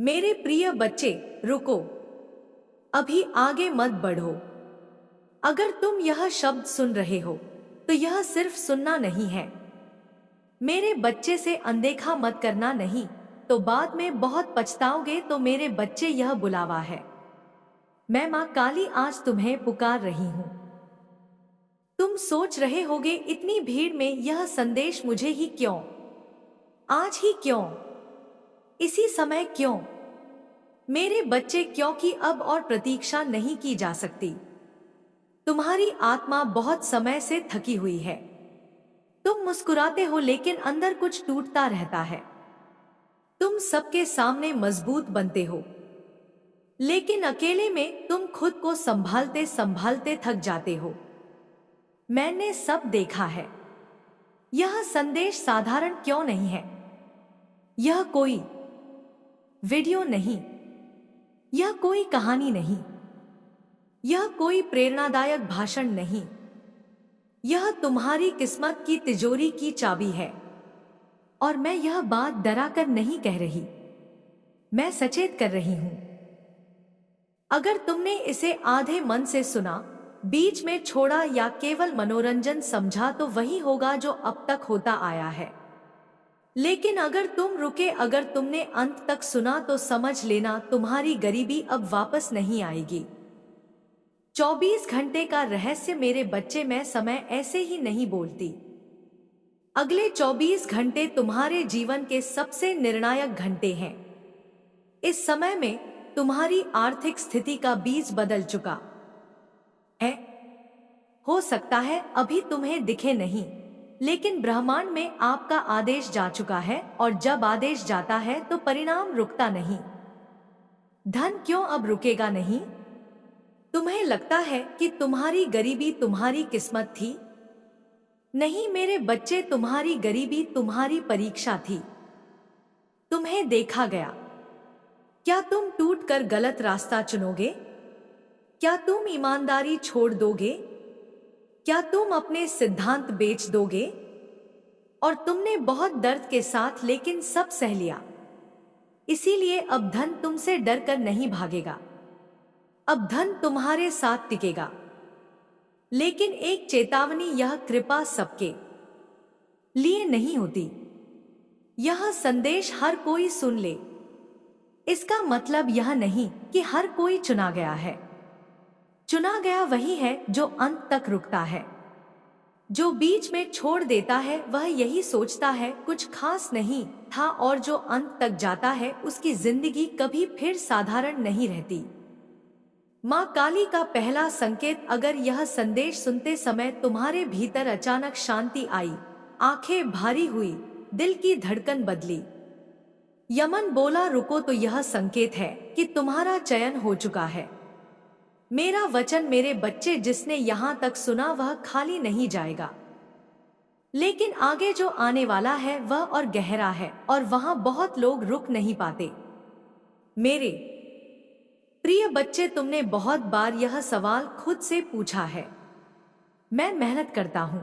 मेरे प्रिय बच्चे, रुको, अभी आगे मत बढ़ो। अगर तुम यह शब्द सुन रहे हो तो यह सिर्फ सुनना नहीं है। मेरे बच्चे से अनदेखा मत करना, नहीं तो बाद में बहुत पछताओगे। तो मेरे बच्चे, यह बुलावा है। मैं माँ काली आज तुम्हें पुकार रही हूँ। तुम सोच रहे होगे, इतनी भीड़ में यह संदेश मुझे ही क्यों, आज ही क्यों, इसी समय क्यों? मेरे बच्चे, क्योंकि अब और प्रतीक्षा नहीं की जा सकती। तुम्हारी आत्मा बहुत समय से थकी हुई है। तुम मुस्कुराते हो लेकिन अंदर कुछ टूटता रहता है। तुम सबके सामने मजबूत बनते हो लेकिन अकेले में तुम खुद को संभालते संभालते थक जाते हो। मैंने सब देखा है। यह संदेश साधारण क्यों नहीं है। यह कोई वीडियो नहीं, यह कोई कहानी नहीं, यह कोई प्रेरणादायक भाषण नहीं। यह तुम्हारी किस्मत की तिजोरी की चाबी है। और मैं यह बात डराकर नहीं कह रही, मैं सचेत कर रही हूं। अगर तुमने इसे आधे मन से सुना, बीच में छोड़ा या केवल मनोरंजन समझा तो वही होगा जो अब तक होता आया है। लेकिन अगर तुम रुके, अगर तुमने अंत तक सुना तो समझ लेना, तुम्हारी गरीबी अब वापस नहीं आएगी। 24 घंटे का रहस्य मेरे बच्चे, मैं समय ऐसे ही नहीं बोलती। अगले 24 घंटे तुम्हारे जीवन के सबसे निर्णायक घंटे हैं। इस समय में तुम्हारी आर्थिक स्थिति का बीज बदल चुका है। हो सकता है अभी तुम्हें दिखे नहीं, लेकिन ब्रह्मांड में आपका आदेश जा चुका है, और जब आदेश जाता है तो परिणाम रुकता नहीं। धन क्यों अब रुकेगा नहीं? तुम्हें लगता है कि तुम्हारी गरीबी तुम्हारी किस्मत थी? नहीं मेरे बच्चे, तुम्हारी गरीबी तुम्हारी परीक्षा थी। तुम्हें देखा गया। क्या तुम टूटकर गलत रास्ता चुनोगे? क्या तुम ईमानदारी छोड़ दोगे? क्या तुम अपने सिद्धांत बेच दोगे? और तुमने बहुत दर्द के साथ लेकिन सब सह लिया। इसीलिए अब धन तुमसे डरकर नहीं भागेगा। अब धन तुम्हारे साथ टिकेगा। लेकिन एक चेतावनी, यह कृपा सबके लिए नहीं होती। यह संदेश हर कोई सुन ले। इसका मतलब यह नहीं कि हर कोई चुना गया है। चुना गया वही है जो अंत तक रुकता है। जो बीच में छोड़ देता है वह यही सोचता है कुछ खास नहीं था, और जो अंत तक जाता है उसकी जिंदगी कभी फिर साधारण नहीं रहती। माँ काली का पहला संकेत, अगर यह संदेश सुनते समय तुम्हारे भीतर अचानक शांति आई, आंखें भारी हुई, दिल की धड़कन बदली, यमन बोला रुको, तो यह संकेत है कि तुम्हारा चयन हो चुका है। मेरा वचन मेरे बच्चे, जिसने यहां तक सुना वह खाली नहीं जाएगा। लेकिन आगे जो आने वाला है वह और गहरा है, और वहां बहुत लोग रुक नहीं पाते। मेरे प्रिय बच्चे, तुमने बहुत बार यह सवाल खुद से पूछा है, मैं मेहनत करता हूं,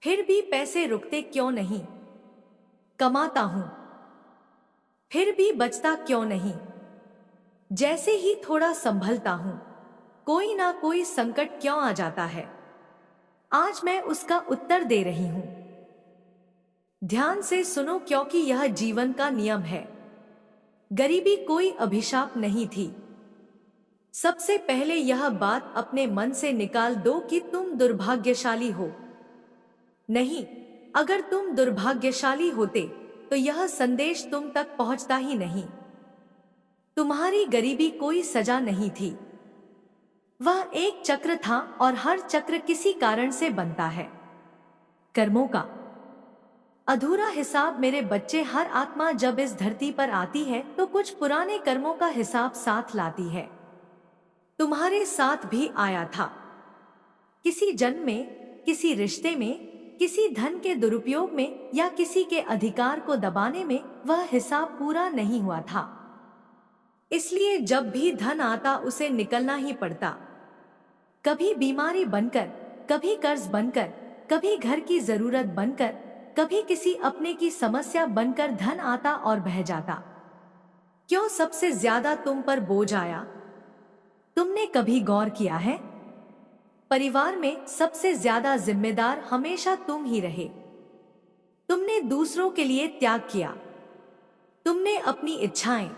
फिर भी पैसे रुकते क्यों नहीं? कमाता हूं, फिर भी बचता क्यों नहीं? जैसे ही थोड़ा संभलता हूं, कोई ना कोई संकट क्यों आ जाता है? आज मैं उसका उत्तर दे रही हूं। ध्यान से सुनो, क्योंकि यह जीवन का नियम है। गरीबी कोई अभिशाप नहीं थी। सबसे पहले यह बात अपने मन से निकाल दो कि तुम दुर्भाग्यशाली हो। नहीं, अगर तुम दुर्भाग्यशाली होते तो यह संदेश तुम तक पहुंचता ही नहीं। तुम्हारी गरीबी कोई सजा नहीं थी, वह एक चक्र था, और हर चक्र किसी कारण से बनता है। कर्मों का अधूरा हिसाब मेरे बच्चे, हर आत्मा जब इस धरती पर आती है तो कुछ पुराने कर्मों का हिसाब साथ लाती है। तुम्हारे साथ भी आया था। किसी जन्म में, किसी रिश्ते में, किसी धन के दुरुपयोग में, या किसी के अधिकार को दबाने में वह हिसाब पूरा नहीं हुआ था। इसलिए जब भी धन आता उसे निकलना ही पड़ता। कभी बीमारी बनकर, कभी कर्ज बनकर, कभी घर की जरूरत बनकर, कभी किसी अपने की समस्या बनकर धन आता और बह जाता। क्यों सबसे ज्यादा तुम पर बोझ आया? तुमने कभी गौर किया है? परिवार में सबसे ज्यादा जिम्मेदार हमेशा तुम ही रहे। तुमने दूसरों के लिए त्याग किया। तुमने अपनी इच्छाएं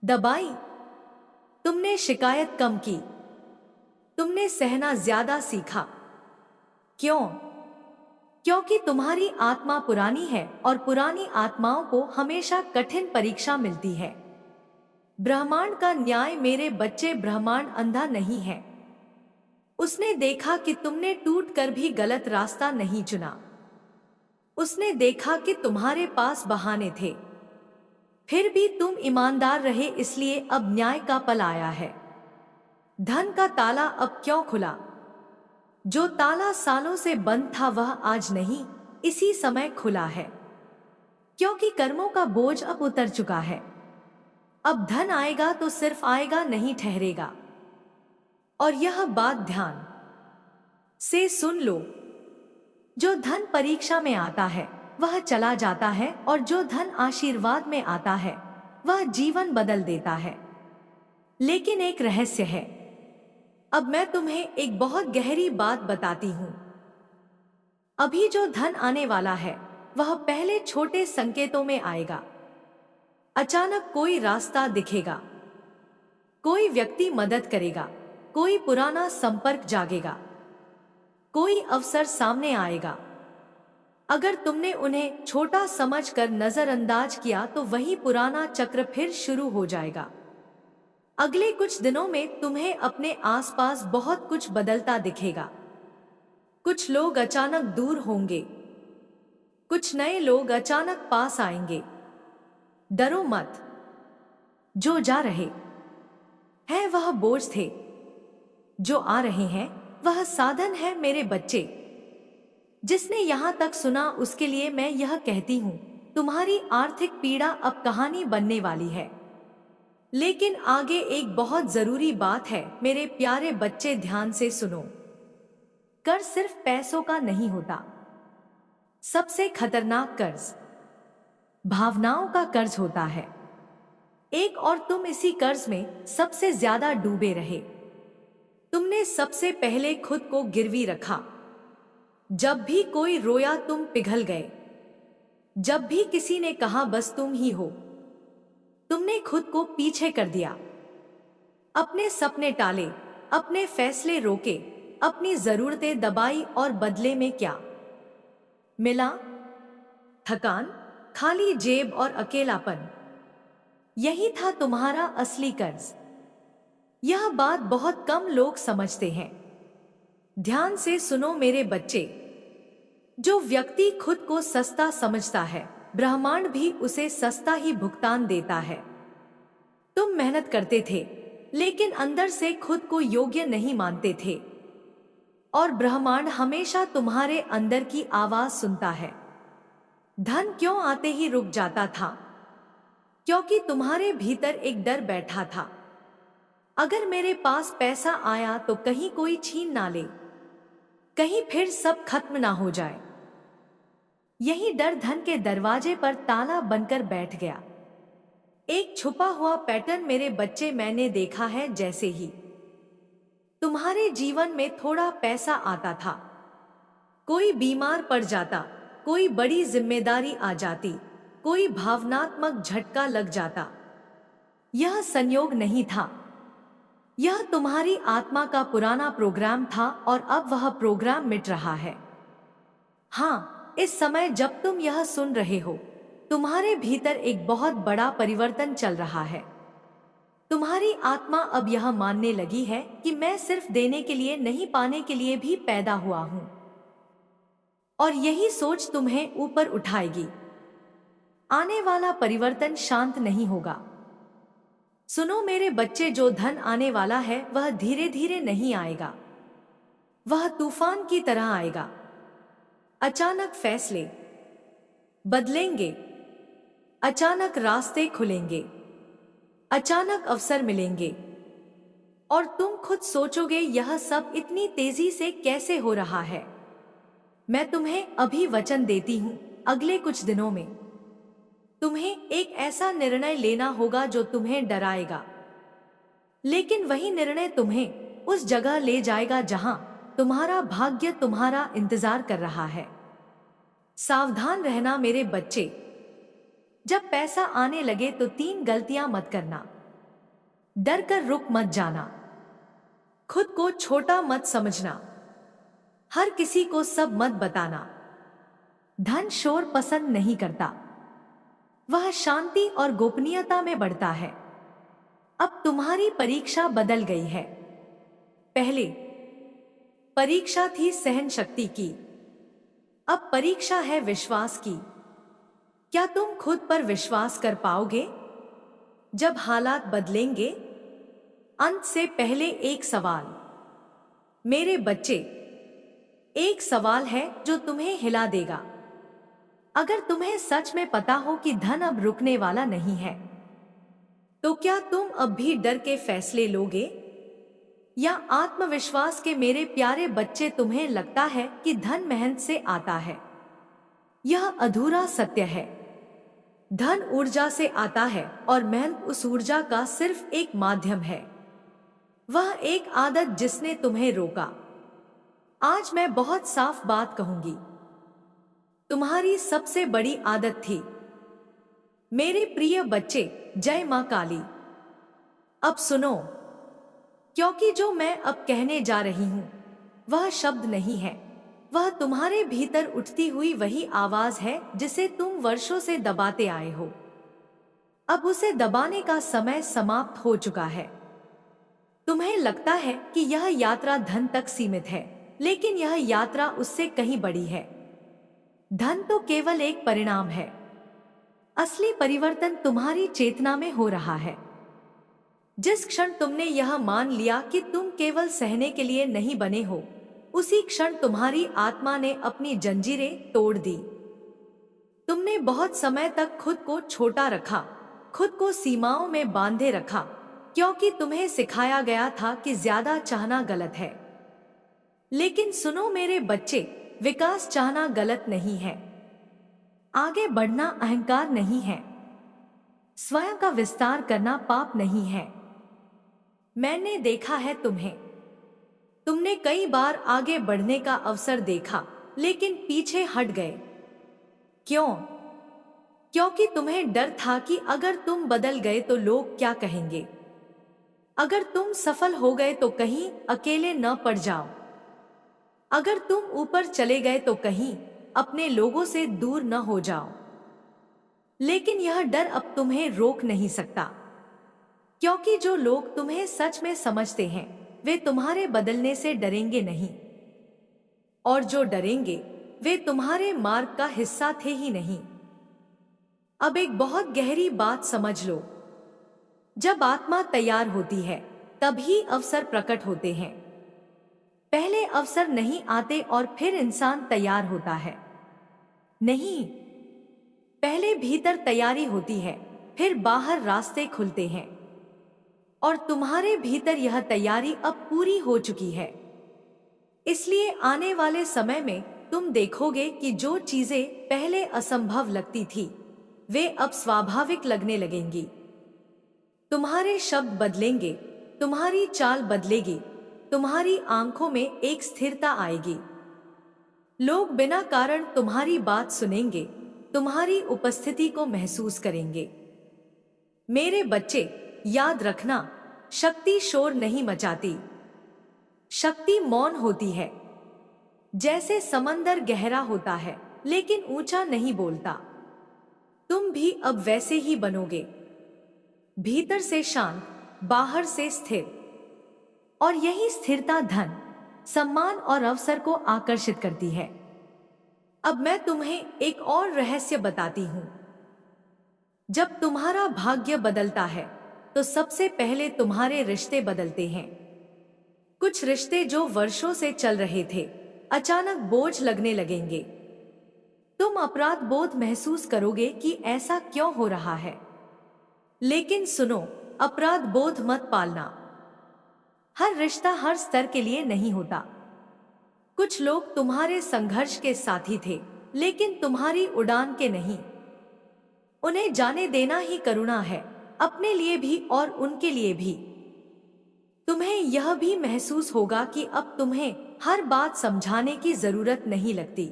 दबाई। तुमने शिकायत कम की। तुमने सहना ज्यादा सीखा। क्यों? क्योंकि तुम्हारी आत्मा पुरानी है और पुरानी आत्माओं को हमेशा कठिन परीक्षा मिलती है। ब्रह्मांड का न्याय मेरे बच्चे, ब्रह्मांड अंधा नहीं है। उसने देखा कि तुमने टूटकर भी गलत रास्ता नहीं चुना। उसने देखा कि तुम्हारे पास बहाने थे, फिर भी तुम ईमानदार रहे, इसलिए अब न्याय का पल आया है। धन का ताला अब क्यों खुला? जो ताला सालों से बंद था वह आज नहीं, इसी समय खुला है, क्योंकि कर्मों का बोझ अब उतर चुका है। अब धन आएगा तो सिर्फ आएगा, नहीं ठहरेगा। और यह बात ध्यान से सुन लो, जो धन परीक्षा में आता है वह चला जाता है, और जो धन आशीर्वाद में आता है वह जीवन बदल देता है। लेकिन एक रहस्य है। अब मैं तुम्हें एक बहुत गहरी बात बताती हूं। अभी जो धन आने वाला है वह पहले छोटे संकेतों में आएगा। अचानक कोई रास्ता दिखेगा, कोई व्यक्ति मदद करेगा, कोई पुराना संपर्क जागेगा, कोई अवसर सामने आएगा। अगर तुमने उन्हें छोटा समझकर नजरअंदाज किया तो वही पुराना चक्र फिर शुरू हो जाएगा। अगले कुछ दिनों में तुम्हें अपने आसपास बहुत कुछ बदलता दिखेगा। कुछ लोग अचानक दूर होंगे, कुछ नए लोग अचानक पास आएंगे। डरो मत, जो जा रहे हैं वह बोझ थे, जो आ रहे हैं वह साधन है मेरे बच्चे। जिसने यहां तक सुना उसके लिए मैं यह कहती हूं, तुम्हारी आर्थिक पीड़ा अब कहानी बनने वाली है। लेकिन आगे एक बहुत जरूरी बात है मेरे प्यारे बच्चे, ध्यान से सुनो। कर्ज सिर्फ पैसों का नहीं होता। सबसे खतरनाक कर्ज भावनाओं का कर्ज होता है। एक और तुम इसी कर्ज में सबसे ज्यादा डूबे रहे। तुमने सबसे पहले खुद को गिरवी रखा। जब भी कोई रोया तुम पिघल गए। जब भी किसी ने कहा बस तुम ही हो, तुमने खुद को पीछे कर दिया। अपने सपने टाले, अपने फैसले रोके, अपनी जरूरतें दबाई, और बदले में क्या मिला? थकान, खाली जेब और अकेलापन। यही था तुम्हारा असली कर्ज। यह बात बहुत कम लोग समझते हैं। ध्यान से सुनो मेरे बच्चे, जो व्यक्ति खुद को सस्ता समझता है ब्रह्मांड भी उसे सस्ता ही भुगतान देता है। तुम मेहनत करते थे लेकिन अंदर से खुद को योग्य नहीं मानते थे, और ब्रह्मांड हमेशा तुम्हारे अंदर की आवाज सुनता है। धन क्यों आते ही रुक जाता था? क्योंकि तुम्हारे भीतर एक डर बैठा था, अगर मेरे पास पैसा आया तो कहीं कोई छीन ना ले, कहीं फिर सब खत्म ना हो जाए। यही डर धन के दरवाजे पर ताला बनकर बैठ गया। एक छुपा हुआ पैटर्न मेरे बच्चे मैंने देखा है। जैसे ही तुम्हारे जीवन में थोड़ा पैसा आता था, कोई बीमार पड़ जाता, कोई बड़ी जिम्मेदारी आ जाती, कोई भावनात्मक झटका लग जाता। यह संयोग नहीं था, यह तुम्हारी आत्मा का पुराना प्रोग्राम था, और अब वह प्रोग्राम मिट रहा है। हाँ, इस समय जब तुम यह सुन रहे हो, तुम्हारे भीतर एक बहुत बड़ा परिवर्तन चल रहा है। तुम्हारी आत्मा अब यह मानने लगी है कि मैं सिर्फ देने के लिए नहीं, पाने के लिए भी पैदा हुआ हूं। और यही सोच तुम्हें ऊपर उठाएगी। आने वाला परिवर्तन शांत नहीं होगा। सुनो मेरे बच्चे, जो धन आने वाला है वह धीरे धीरे नहीं आएगा, वह तूफान की तरह आएगा। अचानक फैसले बदलेंगे, अचानक रास्ते खुलेंगे, अचानक अवसर मिलेंगे, और तुम खुद सोचोगे यह सब इतनी तेजी से कैसे हो रहा है। मैं तुम्हें अभी वचन देती हूं, अगले कुछ दिनों में तुम्हें एक ऐसा निर्णय लेना होगा जो तुम्हें डराएगा, लेकिन वही निर्णय तुम्हें उस जगह ले जाएगा जहां तुम्हारा भाग्य तुम्हारा इंतजार कर रहा है। सावधान रहना मेरे बच्चे, जब पैसा आने लगे तो 3 गलतियां मत करना। डर कर रुक मत जाना, खुद को छोटा मत समझना, हर किसी को सब मत बताना। धन शोर पसंद नहीं करता, वह शांति और गोपनीयता में बढ़ता है। अब तुम्हारी परीक्षा बदल गई है। पहले परीक्षा थी सहन शक्ति की, अब परीक्षा है विश्वास की। क्या तुम खुद पर विश्वास कर पाओगे जब हालात बदलेंगे? अंत से पहले एक सवाल मेरे बच्चे, एक सवाल है जो तुम्हें हिला देगा। अगर तुम्हें सच में पता हो कि धन अब रुकने वाला नहीं है, तो क्या तुम अब भी डर के फैसले लोगे या आत्मविश्वास के? मेरे प्यारे बच्चे, तुम्हें लगता है कि धन मेहनत से आता है। यह अधूरा सत्य है। धन ऊर्जा से आता है और मेहनत उस ऊर्जा का सिर्फ एक माध्यम है। वह एक आदत जिसने तुम्हें रोका। आज मैं बहुत साफ बात कहूंगी, तुम्हारी सबसे बड़ी आदत थी। मेरे प्रिय बच्चे, जय मां काली। अब सुनो, क्योंकि जो मैं अब कहने जा रही हूं वह शब्द नहीं है, वह तुम्हारे भीतर उठती हुई वही आवाज है जिसे तुम वर्षों से दबाते आए हो। अब उसे दबाने का समय समाप्त हो चुका है। तुम्हें लगता है कि यह यात्रा धन तक सीमित है, लेकिन यह यात्रा उससे कहीं बड़ी है। धन तो केवल एक परिणाम है, असली परिवर्तन तुम्हारी चेतना में हो रहा है। जिस क्षण तुमने यह मान लिया कि तुम केवल सहने के लिए नहीं बने हो, उसी क्षण तुम्हारी आत्मा ने अपनी जंजीरें तोड़ दी। तुमने बहुत समय तक खुद को छोटा रखा, खुद को सीमाओं में बांधे रखा, क्योंकि तुम्हें सिखाया गया था कि ज्यादा चाहना गलत है। लेकिन सुनो मेरे बच्चे, विकास चाहना गलत नहीं है, आगे बढ़ना अहंकार नहीं है, स्वयं का विस्तार करना पाप नहीं है। मैंने देखा है तुमने कई बार आगे बढ़ने का अवसर देखा, लेकिन पीछे हट गए। क्यों? क्योंकि तुम्हें डर था कि अगर तुम बदल गए तो लोग क्या कहेंगे, अगर तुम सफल हो गए तो कहीं अकेले न पड़ जाओ, अगर तुम ऊपर चले गए तो कहीं अपने लोगों से दूर न हो जाओ। लेकिन यह डर अब तुम्हें रोक नहीं सकता, क्योंकि जो लोग तुम्हें सच में समझते हैं वे तुम्हारे बदलने से डरेंगे नहीं, और जो डरेंगे वे तुम्हारे मार्ग का हिस्सा थे ही नहीं। अब एक बहुत गहरी बात समझ लो, जब आत्मा तैयार होती है तभी अवसर प्रकट होते हैं। पहले अवसर नहीं आते और फिर इंसान तैयार होता है। नहीं, पहले भीतर तैयारी होती है, फिर बाहर रास्ते खुलते हैं। और तुम्हारे भीतर यह तैयारी अब पूरी हो चुकी है। इसलिए आने वाले समय में तुम देखोगे कि जो चीजें पहले असंभव लगती थी वे अब स्वाभाविक लगने लगेंगी। तुम्हारे शब्द बदलेंगे, तुम्हारी चाल बदलेगी, तुम्हारी आंखों में एक स्थिरता आएगी। लोग बिना कारण तुम्हारी बात सुनेंगे, तुम्हारी उपस्थिति को महसूस करेंगे। मेरे बच्चे, याद रखना, शक्ति शोर नहीं मचाती, शक्ति मौन होती है। जैसे समंदर गहरा होता है लेकिन ऊंचा नहीं बोलता, तुम भी अब वैसे ही बनोगे, भीतर से शांत, बाहर से स्थिर। और यही स्थिरता धन, सम्मान और अवसर को आकर्षित करती है। अब मैं तुम्हें एक और रहस्य बताती हूं। जब तुम्हारा भाग्य बदलता है तो सबसे पहले तुम्हारे रिश्ते बदलते हैं। कुछ रिश्ते जो वर्षों से चल रहे थे अचानक बोझ लगने लगेंगे। तुम अपराध बोध महसूस करोगे कि ऐसा क्यों हो रहा है। लेकिन सुनो, अपराध बोध मत पालना। हर रिश्ता हर स्तर के लिए नहीं होता। कुछ लोग तुम्हारे संघर्ष के साथी थे लेकिन तुम्हारी उड़ान के नहीं। उन्हें जाने देना ही करुणा है, अपने लिए भी और उनके लिए भी। तुम्हें यह भी महसूस होगा कि अब तुम्हें हर बात समझाने की जरूरत नहीं लगती।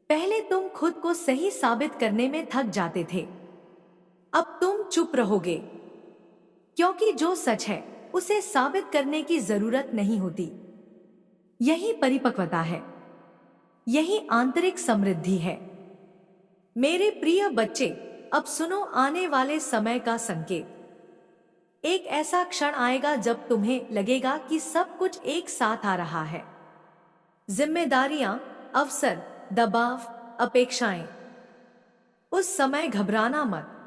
पहले तुम खुद को सही साबित करने में थक जाते थे, अब तुम चुप रहोगे, क्योंकि जो सच है उसे साबित करने की जरूरत नहीं होती। यही परिपक्वता है, यही आंतरिक समृद्धि है। मेरे प्रिय बच्चे, अब सुनो आने वाले समय का संकेत। एक ऐसा क्षण आएगा जब तुम्हें लगेगा कि सब कुछ एक साथ आ रहा है। जिम्मेदारियां, अवसर, दबाव, अपेक्षाएं। उस समय घबराना मत।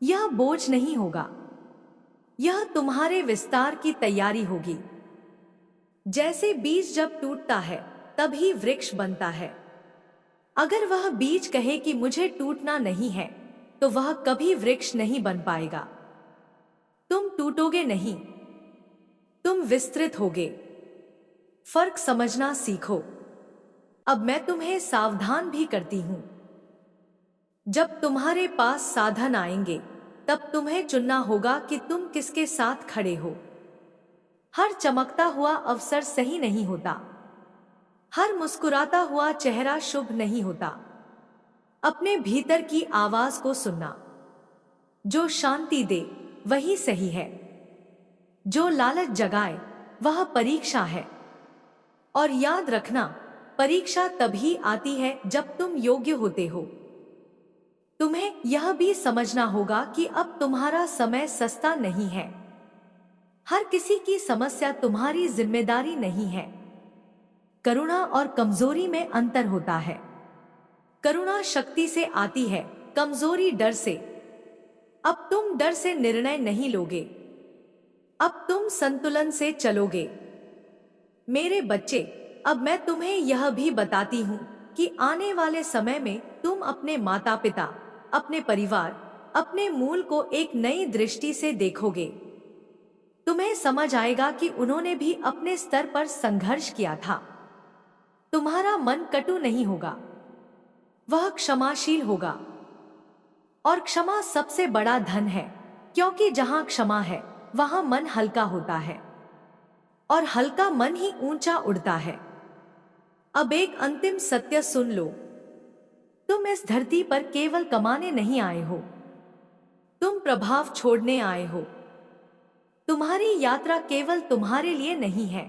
यह बोझ नहीं होगा, यह तुम्हारे विस्तार की तैयारी होगी। जैसे बीज जब टूटता है तभी वृक्ष बनता है। अगर वह बीज कहे कि मुझे टूटना नहीं है, तो वह कभी वृक्ष नहीं बन पाएगा। तुम टूटोगे नहीं, तुम विस्तृत होगे। फर्क समझना सीखो। अब मैं तुम्हें सावधान भी करती हूं। जब तुम्हारे पास साधन आएंगे, तब तुम्हें चुनना होगा कि तुम किसके साथ खड़े हो। हर चमकता हुआ अवसर सही नहीं होता, हर मुस्कुराता हुआ चेहरा शुभ नहीं होता। अपने भीतर की आवाज को सुनना। जो शांति दे वही सही है, जो लालच जगाए वह परीक्षा है। और याद रखना, परीक्षा तभी आती है जब तुम योग्य होते हो। तुम्हें यह भी समझना होगा कि अब तुम्हारा समय सस्ता नहीं है। हर किसी की समस्या तुम्हारी जिम्मेदारी नहीं है। करुणा और कमजोरी में अंतर होता है। करुणा शक्ति से आती है, कमजोरी डर से। अब तुम डर से निर्णय नहीं लोगे, अब तुम संतुलन से चलोगे। मेरे बच्चे, अब मैं तुम्हें यह भी बताती हूं कि आने वाले समय में तुम अपने माता पिता, अपने परिवार, अपने मूल को एक नई दृष्टि से देखोगे। तुम्हें समझ आएगा कि उन्होंने भी अपने स्तर पर संघर्ष किया था। तुम्हारा मन कटु नहीं होगा, वह क्षमाशील होगा। और क्षमा सबसे बड़ा धन है, क्योंकि जहां क्षमा है वहां मन हल्का होता है, और हल्का मन ही ऊंचा उड़ता है। अब एक अंतिम सत्य सुन लो। तुम इस धरती पर केवल कमाने नहीं आए हो, तुम प्रभाव छोड़ने आए हो। तुम्हारी यात्रा केवल तुम्हारे लिए नहीं है,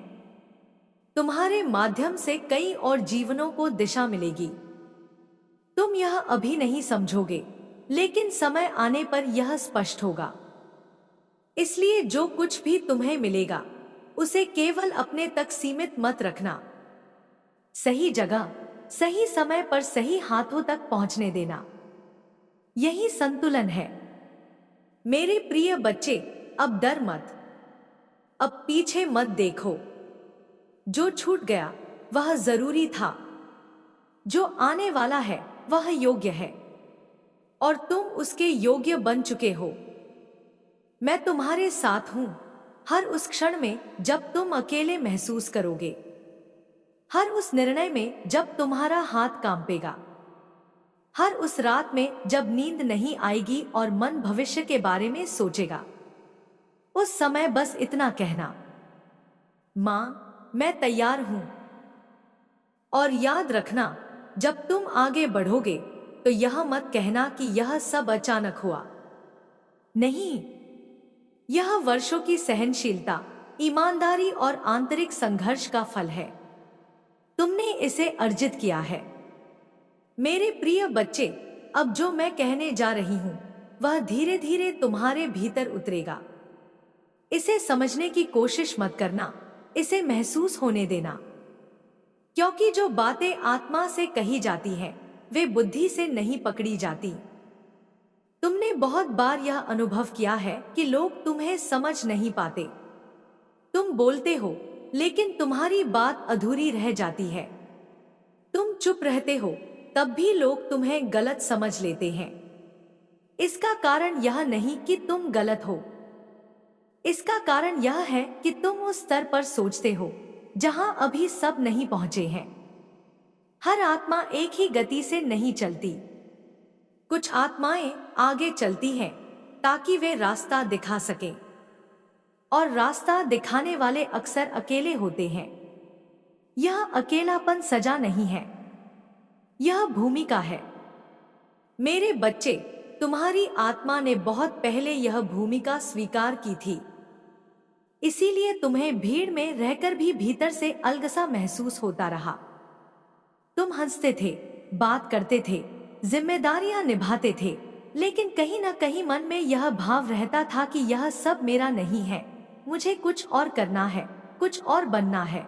तुम्हारे माध्यम से कई और जीवनों को दिशा मिलेगी। तुम यह अभी नहीं समझोगे, लेकिन समय आने पर यह स्पष्ट होगा। इसलिए जो कुछ भी तुम्हें मिलेगा, उसे केवल अपने तक सीमित मत रखना। सही जगह, सही समय पर सही हाथों तक पहुंचने देना, यही संतुलन है। मेरे प्रिय बच्चे, अब डर मत, अब पीछे मत देखो। जो छूट गया वह जरूरी था, जो आने वाला है वह योग्य है, और तुम उसके योग्य बन चुके हो। मैं तुम्हारे साथ हूं हर उस क्षण में जब तुम अकेले महसूस करोगे, हर उस निर्णय में जब तुम्हारा हाथ कांपेगा, हर उस रात में जब नींद नहीं आएगी और मन भविष्य के बारे में सोचेगा। उस समय बस इतना कहना, मां, मैं तैयार हूं। और याद रखना, जब तुम आगे बढ़ोगे तो यह मत कहना कि यह सब अचानक हुआ। नहीं, यह वर्षों की सहनशीलता, ईमानदारी और आंतरिक संघर्ष का फल है। तुमने इसे अर्जित किया है। मेरे प्रिय बच्चे, अब जो मैं कहने जा रही हूं वह धीरे धीरे तुम्हारे भीतर उतरेगा। इसे समझने की कोशिश मत करना, इसे महसूस होने देना। क्योंकि जो बातें आत्मा से कही जाती हैं, वे बुद्धि से नहीं पकड़ी जाती। तुमने बहुत बार यह अनुभव किया है कि लोग तुम्हें समझ नहीं पाते। तुम बोलते हो, लेकिन तुम्हारी बात अधूरी रह जाती है। तुम चुप रहते हो, तब भी लोग तुम्हें गलत समझ लेते हैं। इसका कारण यह नहीं कि तुम गलत हो, इसका कारण यह है कि तुम उस स्तर पर सोचते हो जहां अभी सब नहीं पहुंचे हैं। हर आत्मा एक ही गति से नहीं चलती। कुछ आत्माएं आगे चलती हैं ताकि वे रास्ता दिखा सकें, और रास्ता दिखाने वाले अक्सर अकेले होते हैं। यह अकेलापन सजा नहीं है, यह भूमिका है। मेरे बच्चे, तुम्हारी आत्मा ने बहुत पहले यह भूमिका स्वीकार की थी, इसीलिए तुम्हें भीड़ में रहकर भी भीतर से अलग-सा महसूस होता रहा। तुम हंसते थे, बात करते थे, जिम्मेदारियां निभाते थे, लेकिन कहीं ना कहीं मन में यह भाव रहता था कि यह सब मेरा नहीं है, मुझे कुछ और करना है, कुछ और बनना है।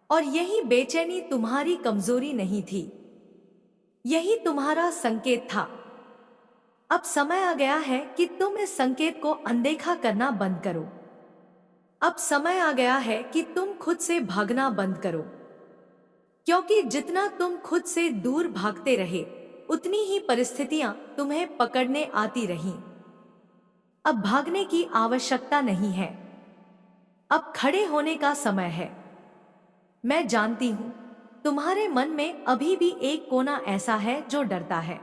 और यही बेचैनी तुम्हारी कमजोरी नहीं थी, यही तुम्हारा संकेत था। अब समय आ गया है कि तुम इस संकेत को अनदेखा करना बंद करो। अब समय आ गया है कि तुम खुद से भागना बंद करो, क्योंकि जितना तुम खुद से दूर भागते रहे, उतनी ही परिस्थितियां तुम्हें पकड़ने आती रहीं। अब भागने की आवश्यकता नहीं है, अब खड़े होने का समय है। मैं जानती हूं, तुम्हारे मन में अभी भी एक कोना ऐसा है जो डरता है।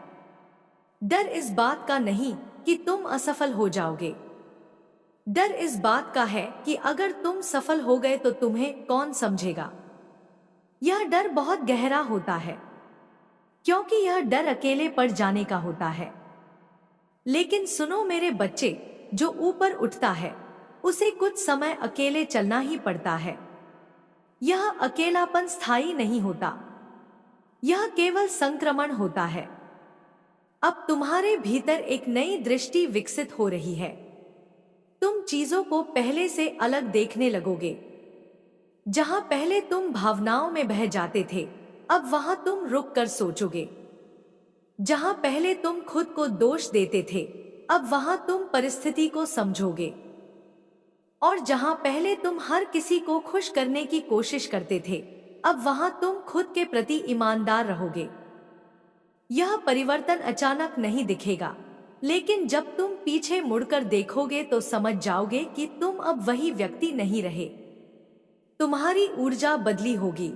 डर इस बात का नहीं कि तुम असफल हो जाओगे, डर इस बात का है कि अगर तुम सफल हो गए तो तुम्हें कौन समझेगा। यह डर बहुत गहरा होता है, क्योंकि यह डर अकेले पड़ जाने का होता है। लेकिन सुनो मेरे बच्चे, जो ऊपर उठता है उसे कुछ समय अकेले चलना ही पड़ता है। यह अकेलापन स्थायी नहीं होता, यह केवल संक्रमण होता है। अब तुम्हारे भीतर एक नई दृष्टि विकसित हो रही है। तुम चीजों को पहले से अलग देखने लगोगे। जहां पहले तुम भावनाओं में बह जाते थे, अब वहां तुम रुक कर सोचोगे। जहां पहले तुम खुद को दोष देते थे, अब वहां तुम परिस्थिति को समझोगे। और जहां पहले तुम हर किसी को खुश करने की कोशिश करते थे, अब वहां तुम खुद के प्रति ईमानदार रहोगे। यह परिवर्तन अचानक नहीं दिखेगा, लेकिन जब तुम पीछे मुड़कर देखोगे तो समझ जाओगे कि तुम अब वही व्यक्ति नहीं रहे। तुम्हारी ऊर्जा बदली होगी,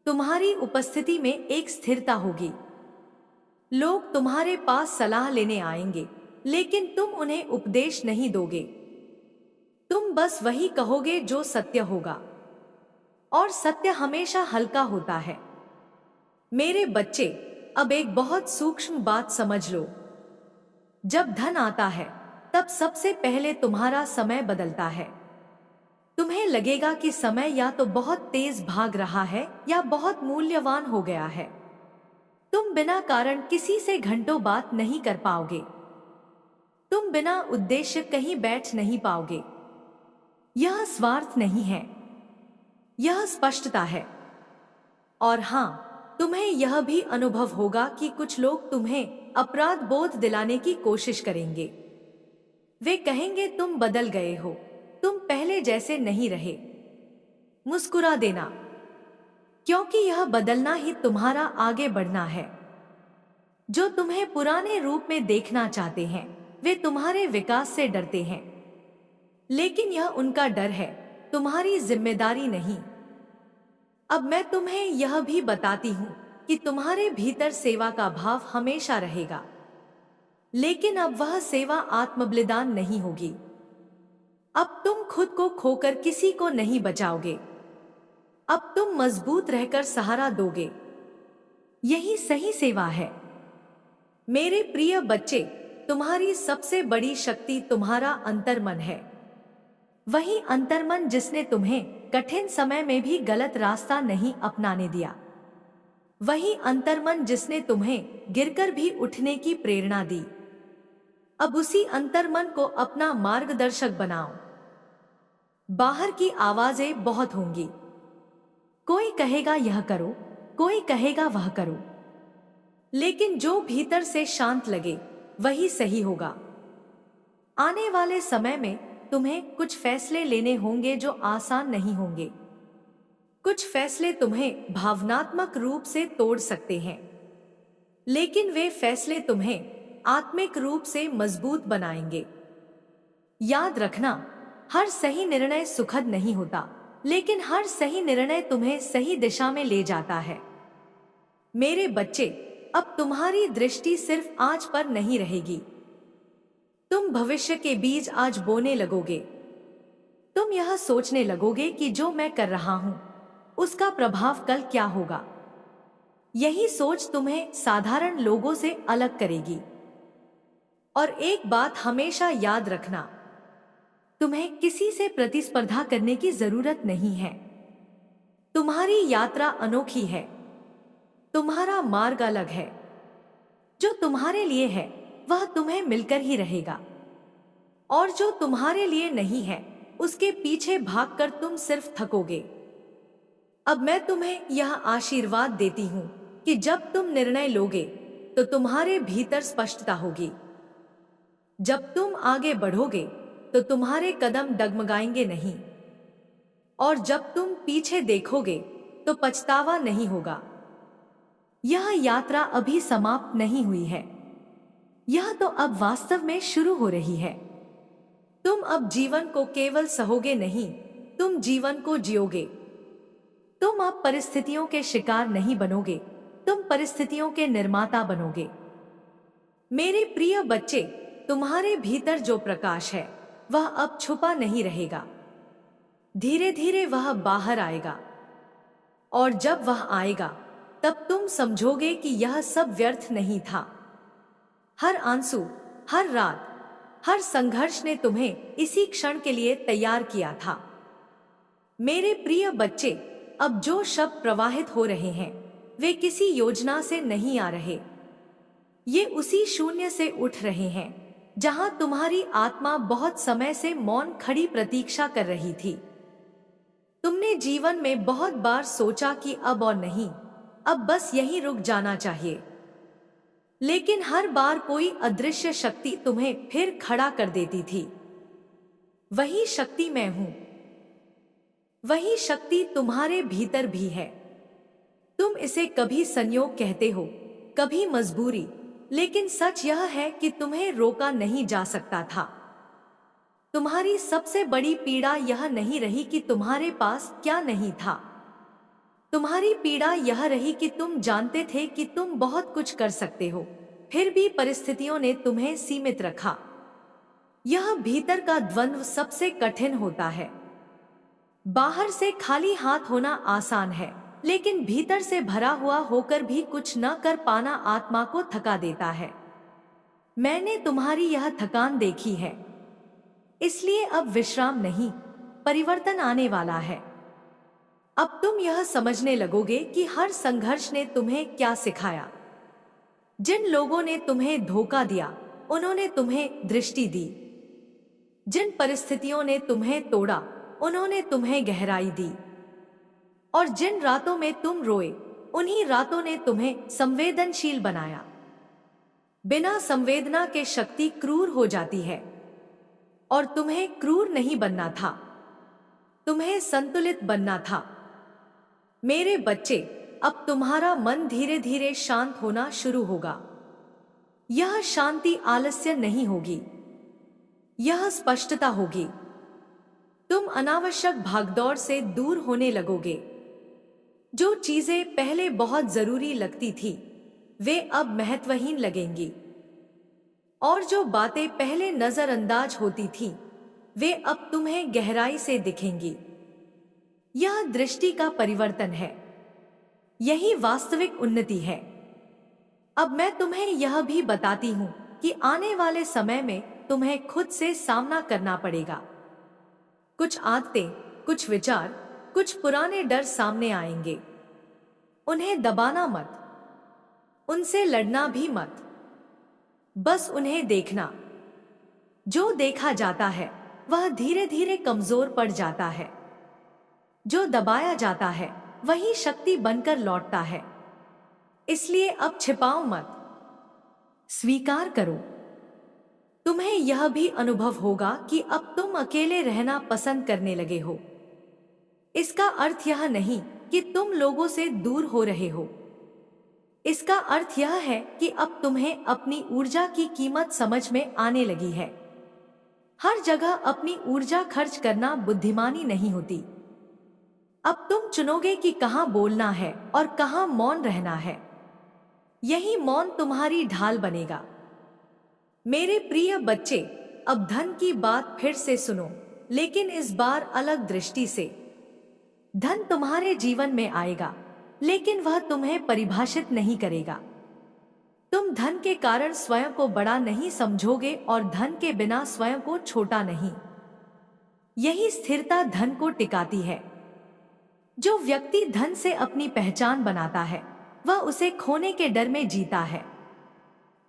तुम्हारी उपस्थिति में एक स्थिरता होगी। लोग तुम्हारे पास सलाह लेने आएंगे, लेकिन तुम उन्हें उपदेश नहीं दोगे। तुम बस वही कहोगे जो सत्य होगा, और सत्य हमेशा हल्का होता है। मेरे बच्चे, अब एक बहुत सूक्ष्म बात समझ लो। जब धन आता है, तब सबसे पहले तुम्हारा समय बदलता है। तुम्हें लगेगा कि समय या तो बहुत तेज भाग रहा है या बहुत मूल्यवान हो गया है। तुम बिना कारण किसी से घंटों बात नहीं कर पाओगे, तुम बिना उद्देश्य कहीं बैठ नहीं पाओगे। यह स्वार्थ नहीं है, यह स्पष्टता है। और हाँ, तुम्हें यह भी अनुभव होगा कि कुछ लोग तुम्हें अपराध बोध दिलाने की कोशिश करेंगे। वे कहेंगे तुम बदल गए हो, तुम पहले जैसे नहीं रहे। मुस्कुरा देना, क्योंकि यह बदलना ही तुम्हारा आगे बढ़ना है। जो तुम्हें पुराने रूप में देखना चाहते हैं, वे तुम्हारे विकास से डरते हैं, लेकिन यह उनका डर है, तुम्हारी जिम्मेदारी नहीं। अब मैं तुम्हें यह भी बताती हूं कि तुम्हारे भीतर सेवा का भाव हमेशा रहेगा, लेकिन अब वह सेवा आत्मबलिदान नहीं होगी। अब तुम खुद को खोकर किसी को नहीं बचाओगे, अब तुम मजबूत रहकर सहारा दोगे। यही सही सेवा है। मेरे प्रिय बच्चे, तुम्हारी सबसे बड़ी शक्ति तुम्हारा अंतर्मन है। वही अंतर्मन जिसने तुम्हें कठिन समय में भी गलत रास्ता नहीं अपनाने दिया। वही अंतर्मन जिसने तुम्हें गिरकर भी उठने की प्रेरणा दी। अब उसी अंतर्मन को अपना मार्गदर्शक बनाओ। बाहर की आवाजें बहुत होंगी, कोई कहेगा यह करो, कोई कहेगा वह करो, लेकिन जो भीतर से शांत लगे वही सही होगा। आने वाले समय में तुम्हें कुछ फैसले लेने होंगे जो आसान नहीं होंगे। कुछ फैसले तुम्हें भावनात्मक रूप से तोड़ सकते हैं, लेकिन वे फैसले तुम्हें आत्मिक रूप से मजबूत बनाएंगे। याद रखना, हर सही निर्णय सुखद नहीं होता, लेकिन हर सही निर्णय तुम्हें सही दिशा में ले जाता है। मेरे बच्चे, अब तुम्हारी दृष्टि सिर्फ आज पर नहीं रहेगी। तुम भविष्य के बीज आज बोने लगोगे। तुम यह सोचने लगोगे कि जो मैं कर रहा हूं उसका प्रभाव कल क्या होगा। यही सोच तुम्हें साधारण लोगों से अलग करेगी। और एक बात हमेशा याद रखना, तुम्हें किसी से प्रतिस्पर्धा करने की जरूरत नहीं है। तुम्हारी यात्रा अनोखी है, तुम्हारा मार्ग अलग है। जो तुम्हारे लिए है वह तुम्हें मिलकर ही रहेगा, और जो तुम्हारे लिए नहीं है उसके पीछे भागकर तुम सिर्फ थकोगे। अब मैं तुम्हें यह आशीर्वाद देती हूं कि जब तुम निर्णय लोगे तो तुम्हारे भीतर स्पष्टता होगी। जब तुम आगे बढ़ोगे तो तुम्हारे कदम डगमगाएंगे नहीं, और जब तुम पीछे देखोगे तो पछतावा नहीं होगा। यह यात्रा अभी समाप्त नहीं हुई है, यह तो अब वास्तव में शुरू हो रही है। तुम अब जीवन को केवल सहोगे नहीं, तुम जीवन को जियोगे। तुम अब परिस्थितियों के शिकार नहीं बनोगे, तुम परिस्थितियों के निर्माता बनोगे। मेरे प्रिय बच्चे, तुम्हारे भीतर जो प्रकाश है वह अब छुपा नहीं रहेगा। धीरे धीरे वह बाहर आएगा, और जब वह आएगा तब तुम समझोगे कि यह सब व्यर्थ नहीं था। हर आंसू, हर रात, हर संघर्ष ने तुम्हें इसी क्षण के लिए तैयार किया था। मेरे प्रिय बच्चे, अब जो शब्द प्रवाहित हो रहे हैं वे किसी योजना से नहीं आ रहे। ये उसी शून्य से उठ रहे हैं जहां तुम्हारी आत्मा बहुत समय से मौन खड़ी प्रतीक्षा कर रही थी। तुमने जीवन में बहुत बार सोचा कि अब और नहीं, अब बस यहीं रुक जाना चाहिए। लेकिन हर बार कोई अदृश्य शक्ति तुम्हें फिर खड़ा कर देती थी। वही शक्ति मैं हूं। वही शक्ति तुम्हारे भीतर भी है। तुम इसे कभी संयोग कहते हो, कभी मजबूरी, लेकिन सच यह है कि तुम्हें रोका नहीं जा सकता था। तुम्हारी सबसे बड़ी पीड़ा यह नहीं रही कि तुम्हारे पास क्या नहीं था। तुम्हारी पीड़ा यह रही कि तुम जानते थे कि तुम बहुत कुछ कर सकते हो, फिर भी परिस्थितियों ने तुम्हें सीमित रखा। यह भीतर का द्वंद्व सबसे कठिन होता है। बाहर से खाली हाथ होना आसान है, लेकिन भीतर से भरा हुआ होकर भी कुछ न कर पाना आत्मा को थका देता है। मैंने तुम्हारी यह थकान देखी है, इसलिए अब विश्राम नहीं, परिवर्तन आने वाला है। अब तुम यह समझने लगोगे कि हर संघर्ष ने तुम्हें क्या सिखाया। जिन लोगों ने तुम्हें धोखा दिया उन्होंने तुम्हें दृष्टि दी। जिन परिस्थितियों ने तुम्हें तोड़ा उन्होंने तुम्हें गहराई दी। और जिन रातों में तुम रोए उन्हीं रातों ने तुम्हें संवेदनशील बनाया। बिना संवेदना के शक्ति क्रूर हो जाती है, और तुम्हें क्रूर नहीं बनना था, तुम्हें संतुलित बनना था। मेरे बच्चे, अब तुम्हारा मन धीरे धीरे शांत होना शुरू होगा। यह शांति आलस्य नहीं होगी, यह स्पष्टता होगी। तुम अनावश्यक भागदौड़ से दूर होने लगोगे। जो चीजें पहले बहुत जरूरी लगती थी वे अब महत्वहीन लगेंगी, और जो बातें पहले नजरअंदाज होती थी वे अब तुम्हें गहराई से दिखेंगी। यह दृष्टि का परिवर्तन है, यही वास्तविक उन्नति है। अब मैं तुम्हें यह भी बताती हूं कि आने वाले समय में तुम्हें खुद से सामना करना पड़ेगा। कुछ आदतें, कुछ विचार, कुछ पुराने डर सामने आएंगे। उन्हें दबाना मत, उनसे लड़ना भी मत, बस उन्हें देखना। जो देखा जाता है वह धीरे धीरे कमजोर पड़ जाता है। जो दबाया जाता है वही शक्ति बनकर लौटता है। इसलिए अब छिपाओ मत, स्वीकार करो। तुम्हें यह भी अनुभव होगा कि अब तुम अकेले रहना पसंद करने लगे हो। इसका अर्थ यह नहीं कि तुम लोगों से दूर हो रहे हो। इसका अर्थ यह है कि अब तुम्हें अपनी ऊर्जा की कीमत समझ में आने लगी है। हर जगह अपनी ऊर्जा खर्च करना बुद्धिमानी नहीं होती। अब तुम चुनोगे कि कहां बोलना है और कहां मौन रहना है। यही मौन तुम्हारी ढाल बनेगा। मेरे प्रिय बच्चे, अब धन की बात फिर से सुनो, लेकिन इस बार अलग दृष्टि से। धन तुम्हारे जीवन में आएगा, लेकिन वह तुम्हें परिभाषित नहीं करेगा। तुम धन के कारण स्वयं को बड़ा नहीं समझोगे और धन के बिना स्वयं को छोटा नहीं। यही स्थिरता धन को टिकाती है। जो व्यक्ति धन से अपनी पहचान बनाता है, वह उसे खोने के डर में जीता है,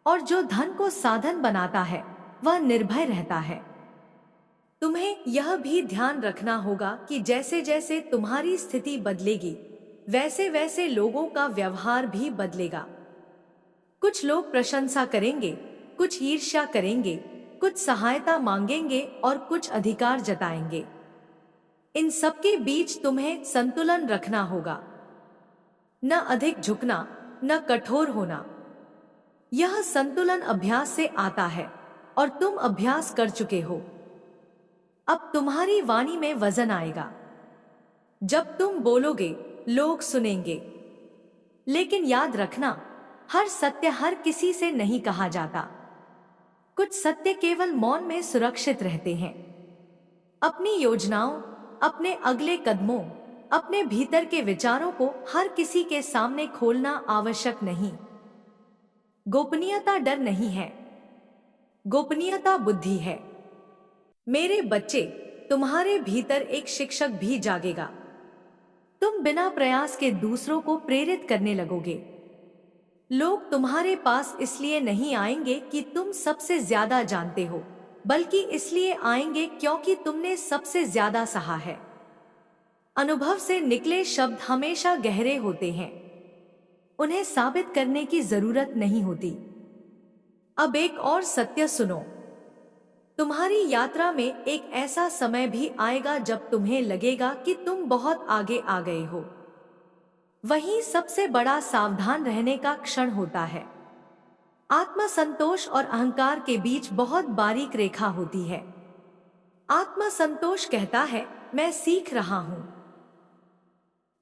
और जो धन को साधन बनाता है, वह निर्भय रहता है। तुम्हें यह भी ध्यान रखना होगा कि जैसे जैसे तुम्हारी स्थिति बदलेगी, वैसे वैसे लोगों का व्यवहार भी बदलेगा। कुछ लोग प्रशंसा करेंगे, कुछ ईर्ष्या करेंगे, कुछ सहायता मांगेंगे और कुछ अधिकार जताएंगे। इन सबके बीच तुम्हें संतुलन रखना होगा। न अधिक झुकना, न कठोर होना। यह संतुलन अभ्यास से आता है और तुम अभ्यास कर चुके हो। अब तुम्हारी वाणी में वजन आएगा। जब तुम बोलोगे, लोग सुनेंगे। लेकिन याद रखना, हर सत्य हर किसी से नहीं कहा जाता। कुछ सत्य केवल मौन में सुरक्षित रहते हैं। अपनी योजनाओं, अपने अगले कदमों, अपने भीतर के विचारों को हर किसी के सामने खोलना आवश्यक नहीं। गोपनीयता डर नहीं है, गोपनीयता बुद्धि है। मेरे बच्चे, तुम्हारे भीतर एक शिक्षक भी जागेगा। तुम बिना प्रयास के दूसरों को प्रेरित करने लगोगे। लोग तुम्हारे पास इसलिए नहीं आएंगे कि तुम सबसे ज्यादा जानते हो, बल्कि इसलिए आएंगे क्योंकि तुमने सबसे ज्यादा सहा है। अनुभव से निकले शब्द हमेशा गहरे होते हैं। उन्हें साबित करने की जरूरत नहीं होती। अब एक और सत्य सुनो। तुम्हारी यात्रा में एक ऐसा समय भी आएगा जब तुम्हें लगेगा कि तुम बहुत आगे आ गए हो। वही सबसे बड़ा सावधान रहने का क्षण होता है। आत्मसंतोष और अहंकार के बीच बहुत बारीक रेखा होती है। आत्मसंतोष कहता है, मैं सीख रहा हूं।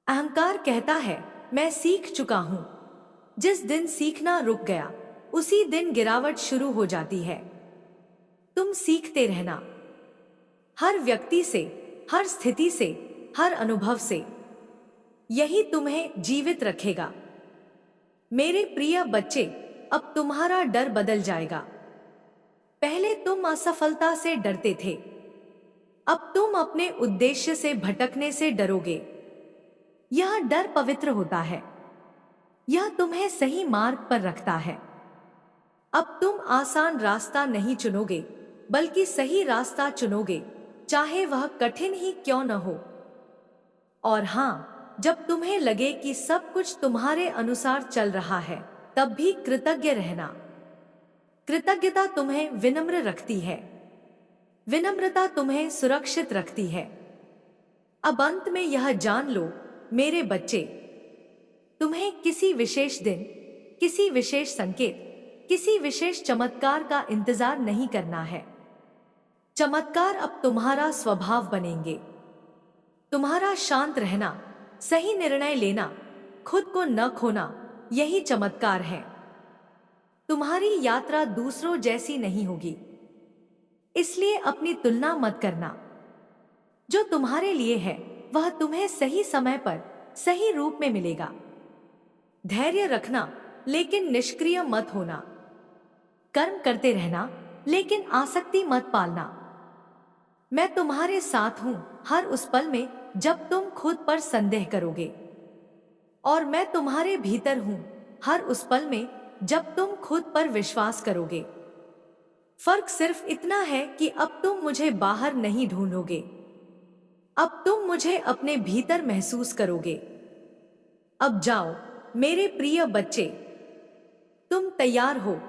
अहंकार कहता है, मैं सीख चुका हूं। जिस दिन सीखना रुक गया, उसी दिन गिरावट शुरू हो जाती है। तुम सीखते रहना, हर व्यक्ति से, हर स्थिति से, हर अनुभव से। यही तुम्हें जीवित रखेगा। मेरे प्रिय बच्चे, अब तुम्हारा डर बदल जाएगा। पहले तुम असफलता से डरते थे, अब तुम अपने उद्देश्य से भटकने से डरोगे। यह डर पवित्र होता है। यह तुम्हें सही मार्ग पर रखता है। अब तुम आसान रास्ता नहीं चुनोगे, बल्कि सही रास्ता चुनोगे, चाहे वह कठिन ही क्यों न हो। और हां, जब तुम्हें लगे कि सब कुछ तुम्हारे अनुसार चल रहा है, तब भी कृतज्ञ रहना। कृतज्ञता तुम्हें विनम्र रखती है। विनम्रता तुम्हें सुरक्षित रखती है। अब अंत में यह जान लो, मेरे बच्चे, तुम्हें किसी विशेष दिन, किसी विशेष संकेत, किसी विशेष चमत्कार का इंतजार नहीं करना है। चमत्कार अब तुम्हारा स्वभाव बनेंगे। तुम्हारा शांत रहना, सही निर्णय लेना, खुद को न खोना, यही चमत्कार है। तुम्हारी यात्रा दूसरों जैसी नहीं होगी, इसलिए अपनी तुलना मत करना। जो तुम्हारे लिए है, वह तुम्हें सही समय पर, सही रूप में मिलेगा। धैर्य रखना, लेकिन निष्क्रिय मत होना। कर्म करते रहना, लेकिन आसक्ति मत पालना। मैं तुम्हारे साथ हूं हर उस पल में जब तुम खुद पर संदेह करोगे, और मैं तुम्हारे भीतर हूं हर उस पल में जब तुम खुद पर विश्वास करोगे। फर्क सिर्फ इतना है कि अब तुम मुझे बाहर नहीं ढूंढोगे, अब तुम मुझे अपने भीतर महसूस करोगे। अब जाओ मेरे प्रिय बच्चे, तुम तैयार हो।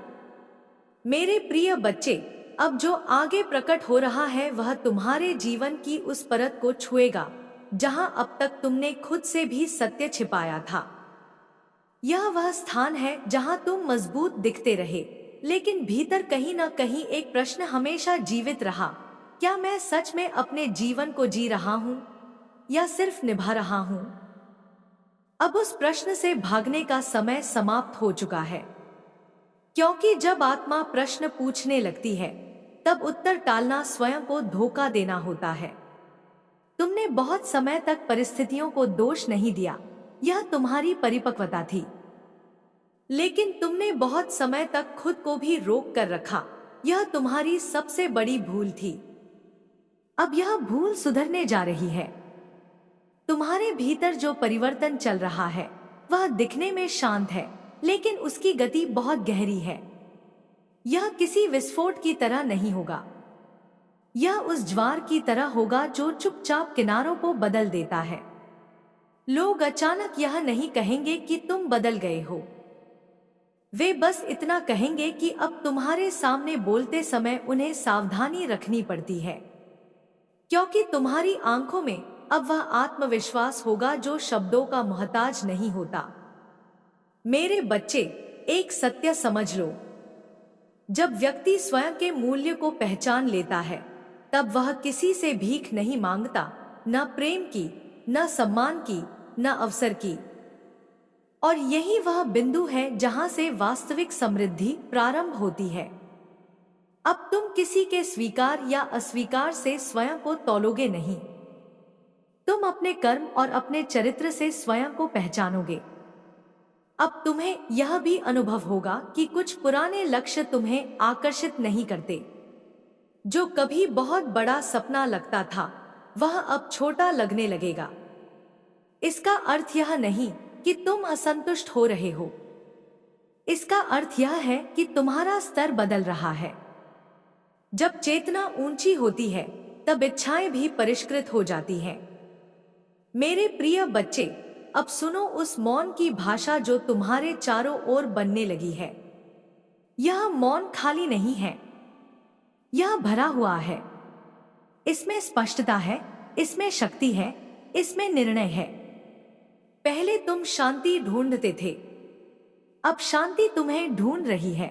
मेरे प्रिय बच्चे, अब जो आगे प्रकट हो रहा है वह तुम्हारे जीवन की उस परत को छुएगा जहां अब तक तुमने खुद से भी सत्य छिपाया था। यह वह स्थान है जहां तुम मजबूत दिखते रहे, लेकिन भीतर कहीं न कहीं एक प्रश्न हमेशा जीवित रहा, क्या मैं सच में अपने जीवन को जी रहा हूं या सिर्फ निभा रहा हूं? अब उस प्रश्न से भागने का समय समाप्त हो चुका है, क्योंकि जब आत्मा प्रश्न पूछने लगती है तब उत्तर टालना स्वयं को धोखा देना होता है। तुमने बहुत समय तक परिस्थितियों को दोष नहीं दिया, यह तुम्हारी परिपक्वता थी। लेकिन तुमने बहुत समय तक खुद को भी रोक कर रखा, यह तुम्हारी सबसे बड़ी भूल थी। अब यह भूल सुधरने जा रही है। तुम्हारे भीतर जो परिवर्तन चल रहा है वह दिखने में शांत है, लेकिन उसकी गति बहुत गहरी है। यह किसी विस्फोट की तरह नहीं होगा, यह उस ज्वार की तरह होगा जो चुपचाप किनारों को बदल देता है। लोग अचानक यह नहीं कहेंगे कि तुम बदल गए हो, वे बस इतना कहेंगे कि अब तुम्हारे सामने बोलते समय उन्हें सावधानी रखनी पड़ती है, क्योंकि तुम्हारी आंखों में अब वह आत्मविश्वास होगा जो शब्दों का मोहताज नहीं होता। मेरे बच्चे, एक सत्य समझ लो, जब व्यक्ति स्वयं के मूल्य को पहचान लेता है तब वह किसी से भीख नहीं मांगता, न प्रेम की, न सम्मान की, न अवसर की। और यही वह बिंदु है जहां से वास्तविक समृद्धि प्रारंभ होती है। अब तुम किसी के स्वीकार या अस्वीकार से स्वयं को तौलोगे नहीं, तुम अपने कर्म और अपने चरित्र से स्वयं को पहचानोगे। अब तुम्हें यह भी अनुभव होगा कि कुछ पुराने लक्ष्य तुम्हें आकर्षित नहीं करते। जो कभी बहुत बड़ा सपना लगता था वह अब छोटा लगने लगेगा। इसका अर्थ यह नहीं कि तुम असंतुष्ट हो रहे हो, इसका अर्थ यह है कि तुम्हारा स्तर बदल रहा है। जब चेतना ऊंची होती है तब इच्छाएं भी परिष्कृत हो जाती हैं। मेरे प्रिय बच्चे, अब सुनो उस मौन की भाषा जो तुम्हारे चारों ओर बनने लगी है। यह मौन खाली नहीं है, यह भरा हुआ है। इसमें स्पष्टता है, इसमें शक्ति है, इसमें निर्णय है। पहले तुम शांति ढूंढते थे, अब शांति तुम्हें ढूंढ रही है।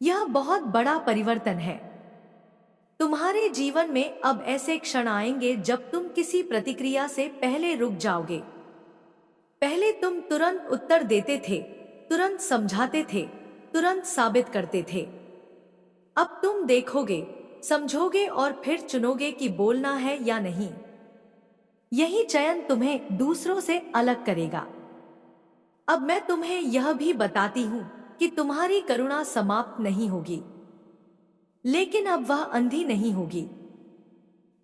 यह बहुत बड़ा परिवर्तन है। तुम्हारे जीवन में अब ऐसे क्षण आएंगे जब तुम किसी प्रतिक्रिया से पहले रुक जाओगे। पहले तुम तुरंत उत्तर देते थे, तुरंत समझाते थे, तुरंत साबित करते थे। अब तुम देखोगे, समझोगे और फिर चुनोगे कि बोलना है या नहीं। यही चयन तुम्हें दूसरों से अलग करेगा। अब मैं तुम्हें यह भी बताती हूं कि तुम्हारी करुणा समाप्त नहीं होगी, लेकिन अब वह अंधी नहीं होगी।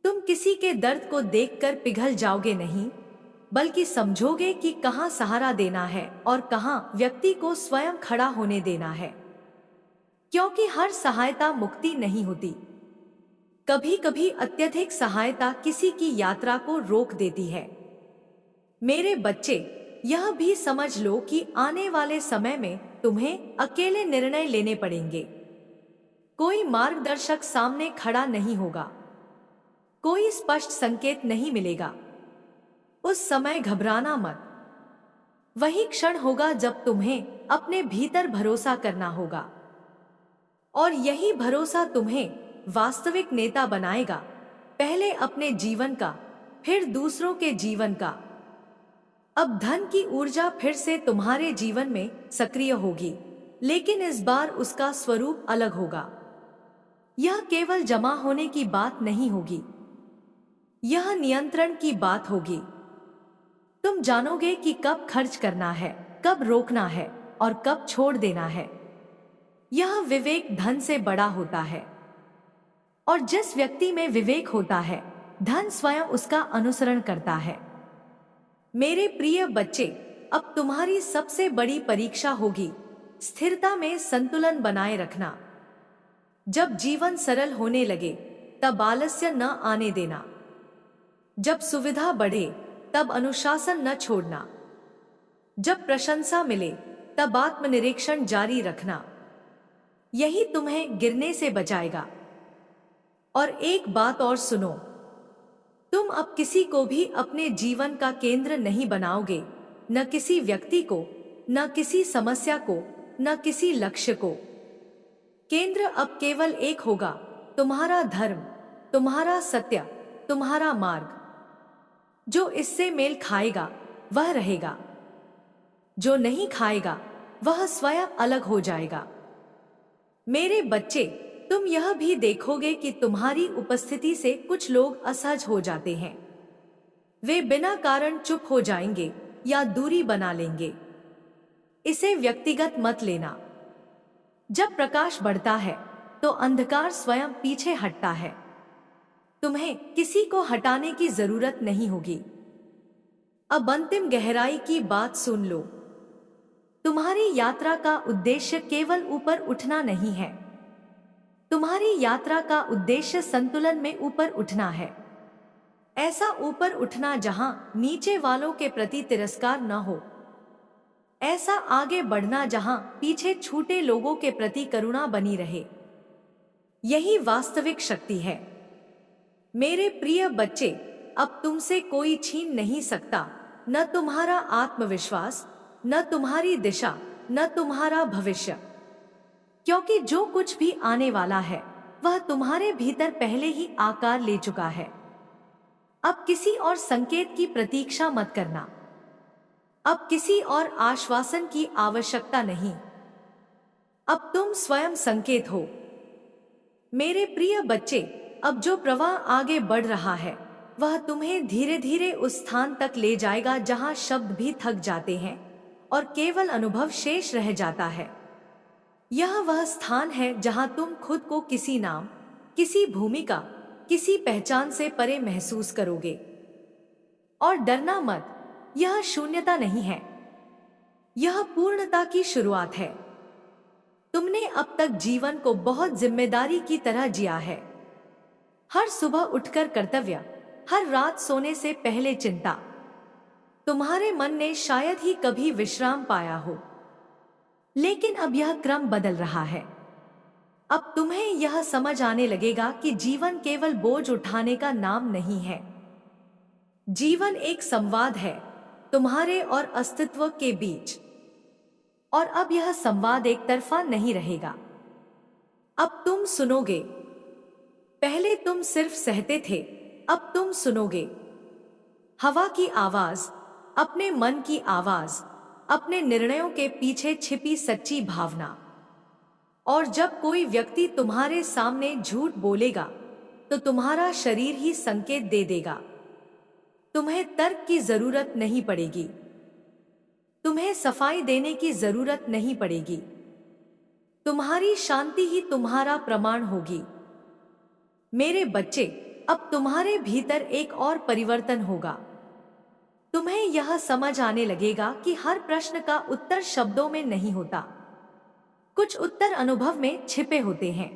तुम किसी के दर्द को देखकर पिघल जाओगे नहीं, बल्कि समझोगे कि कहां सहारा देना है और कहां व्यक्ति को स्वयं खड़ा होने देना है। क्योंकि हर सहायता मुक्ति नहीं होती, कभी कभी अत्यधिक सहायता किसी की यात्रा को रोक देती है। मेरे बच्चे, यह भी समझ लो कि आने वाले समय में तुम्हें अकेले निर्णय लेने पड़ेंगे। कोई मार्गदर्शक सामने खड़ा नहीं होगा, कोई स्पष्ट संकेत नहीं मिलेगा। उस समय घबराना मत। वही क्षण होगा जब तुम्हें अपने भीतर भरोसा करना होगा, और यही भरोसा तुम्हें वास्तविक नेता बनाएगा। पहले अपने जीवन का, फिर दूसरों के जीवन का। अब धन की ऊर्जा फिर से तुम्हारे जीवन में सक्रिय होगी, लेकिन इस बार उसका स्वरूप अलग होगा। यह केवल जमा होने की बात नहीं होगी, यह नियंत्रण की बात होगी। तुम जानोगे कि कब खर्च करना है, कब रोकना है और कब छोड़ देना है। यह विवेक धन से बड़ा होता है, और जिस व्यक्ति में विवेक होता है धन स्वयं उसका अनुसरण करता है। मेरे प्रिय बच्चे, अब तुम्हारी सबसे बड़ी परीक्षा होगी स्थिरता में संतुलन बनाए रखना। जब जीवन सरल होने लगे तब आलस्य न आने देना, जब सुविधा बढ़े तब अनुशासन न छोड़ना, जब प्रशंसा मिले तब आत्मनिरीक्षण जारी रखना। यही तुम्हें गिरने से बचाएगा। और एक बात और सुनो, तुम अब किसी को भी अपने जीवन का केंद्र नहीं बनाओगे, न किसी व्यक्ति को, न किसी समस्या को, न किसी लक्ष्य को। केंद्र अब केवल एक होगा, तुम्हारा धर्म, तुम्हारा सत्य, तुम्हारा मार्ग। जो इससे मेल खाएगा वह रहेगा। जो नहीं खाएगा वह स्वयं अलग हो जाएगा। मेरे बच्चे, तुम यह भी देखोगे कि तुम्हारी उपस्थिति से कुछ लोग असहज हो जाते हैं। वे बिना कारण चुप हो जाएंगे या दूरी बना लेंगे। इसे व्यक्तिगत मत लेना। जब प्रकाश बढ़ता है तो अंधकार स्वयं पीछे हटता है। तुम्हें किसी को हटाने की जरूरत नहीं होगी। अब अंतिम गहराई की बात सुन लो। तुम्हारी यात्रा का उद्देश्य केवल ऊपर उठना नहीं है। तुम्हारी यात्रा का उद्देश्य संतुलन में ऊपर उठना है। ऐसा ऊपर उठना जहां नीचे वालों के प्रति तिरस्कार न हो। ऐसा आगे बढ़ना जहां पीछे छूटे लोगों के प्रति करुणा बनी रहे। यही वास्तविक शक्ति है। मेरे प्रिय बच्चे, अब तुमसे कोई छीन नहीं सकता, न तुम्हारा आत्मविश्वास, न तुम्हारी दिशा, न तुम्हारा भविष्य। क्योंकि जो कुछ भी आने वाला है वह तुम्हारे भीतर पहले ही आकार ले चुका है। अब किसी और संकेत की प्रतीक्षा मत करना। अब किसी और आश्वासन की आवश्यकता नहीं। अब तुम स्वयं संकेत हो। मेरे प्रिय बच्चे, अब जो प्रवाह आगे बढ़ रहा है वह तुम्हें धीरे धीरे उस स्थान तक ले जाएगा जहां शब्द भी थक जाते हैं और केवल अनुभव शेष रह जाता है। यह वह स्थान है जहां तुम खुद को किसी नाम, किसी भूमिका, किसी पहचान से परे महसूस करोगे। और डरना मत, यह शून्यता नहीं है, यह पूर्णता की शुरुआत है। तुमने अब तक जीवन को बहुत जिम्मेदारी की तरह जिया है। हर सुबह उठकर कर्तव्य, हर रात सोने से पहले चिंता। तुम्हारे मन ने शायद ही कभी विश्राम पाया हो, लेकिन अब यह क्रम बदल रहा है। अब तुम्हें यह समझ आने लगेगा कि जीवन केवल बोझ उठाने का नाम नहीं है। जीवन एक संवाद है तुम्हारे और अस्तित्व के बीच। और अब यह संवाद एक तरफा नहीं रहेगा। अब तुम सुनोगे। पहले तुम सिर्फ सहते थे, अब तुम सुनोगे। हवा की आवाज, अपने मन की आवाज, अपने निर्णयों के पीछे छिपी सच्ची भावना। और जब कोई व्यक्ति तुम्हारे सामने झूठ बोलेगा तो तुम्हारा शरीर ही संकेत दे देगा। तुम्हें तर्क की जरूरत नहीं पड़ेगी। तुम्हें सफाई देने की जरूरत नहीं पड़ेगी। तुम्हारी शांति ही तुम्हारा प्रमाण होगी। मेरे बच्चे, अब तुम्हारे भीतर एक और परिवर्तन होगा। तुम्हें यह समझ आने लगेगा कि हर प्रश्न का उत्तर शब्दों में नहीं होता। कुछ उत्तर अनुभव में छिपे होते हैं।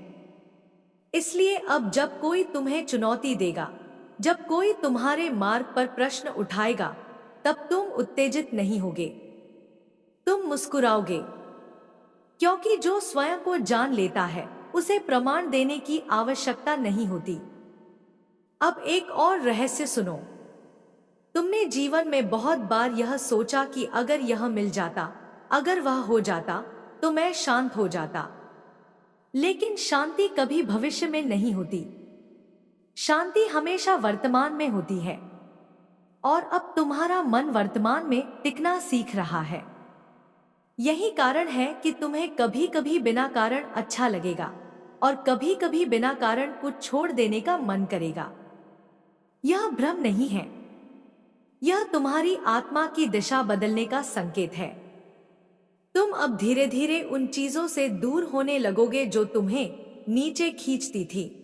इसलिए अब जब कोई तुम्हें चुनौती देगा, जब कोई तुम्हारे मार्ग पर प्रश्न उठाएगा, तब तुम उत्तेजित नहीं होगे। तुम मुस्कुराओगे, क्योंकि जो स्वयं को जान लेता है उसे प्रमाण देने की आवश्यकता नहीं होती। अब एक और रहस्य सुनो। तुमने जीवन में बहुत बार यह सोचा कि अगर यह मिल जाता, अगर वह हो जाता, तो मैं शांत हो जाता। लेकिन शांति कभी भविष्य में नहीं होती। शांति हमेशा वर्तमान में होती है। और अब तुम्हारा मन वर्तमान में टिकना सीख रहा है। यही कारण है कि तुम्हें कभी कभी बिना कारण अच्छा लगेगा और कभी कभी बिना कारण कुछ छोड़ देने का मन करेगा। यह भ्रम नहीं है, यह तुम्हारी आत्मा की दिशा बदलने का संकेत है। तुम अब धीरे धीरे उन चीजों से दूर होने लगोगे जो तुम्हें नीचे खींचती थी।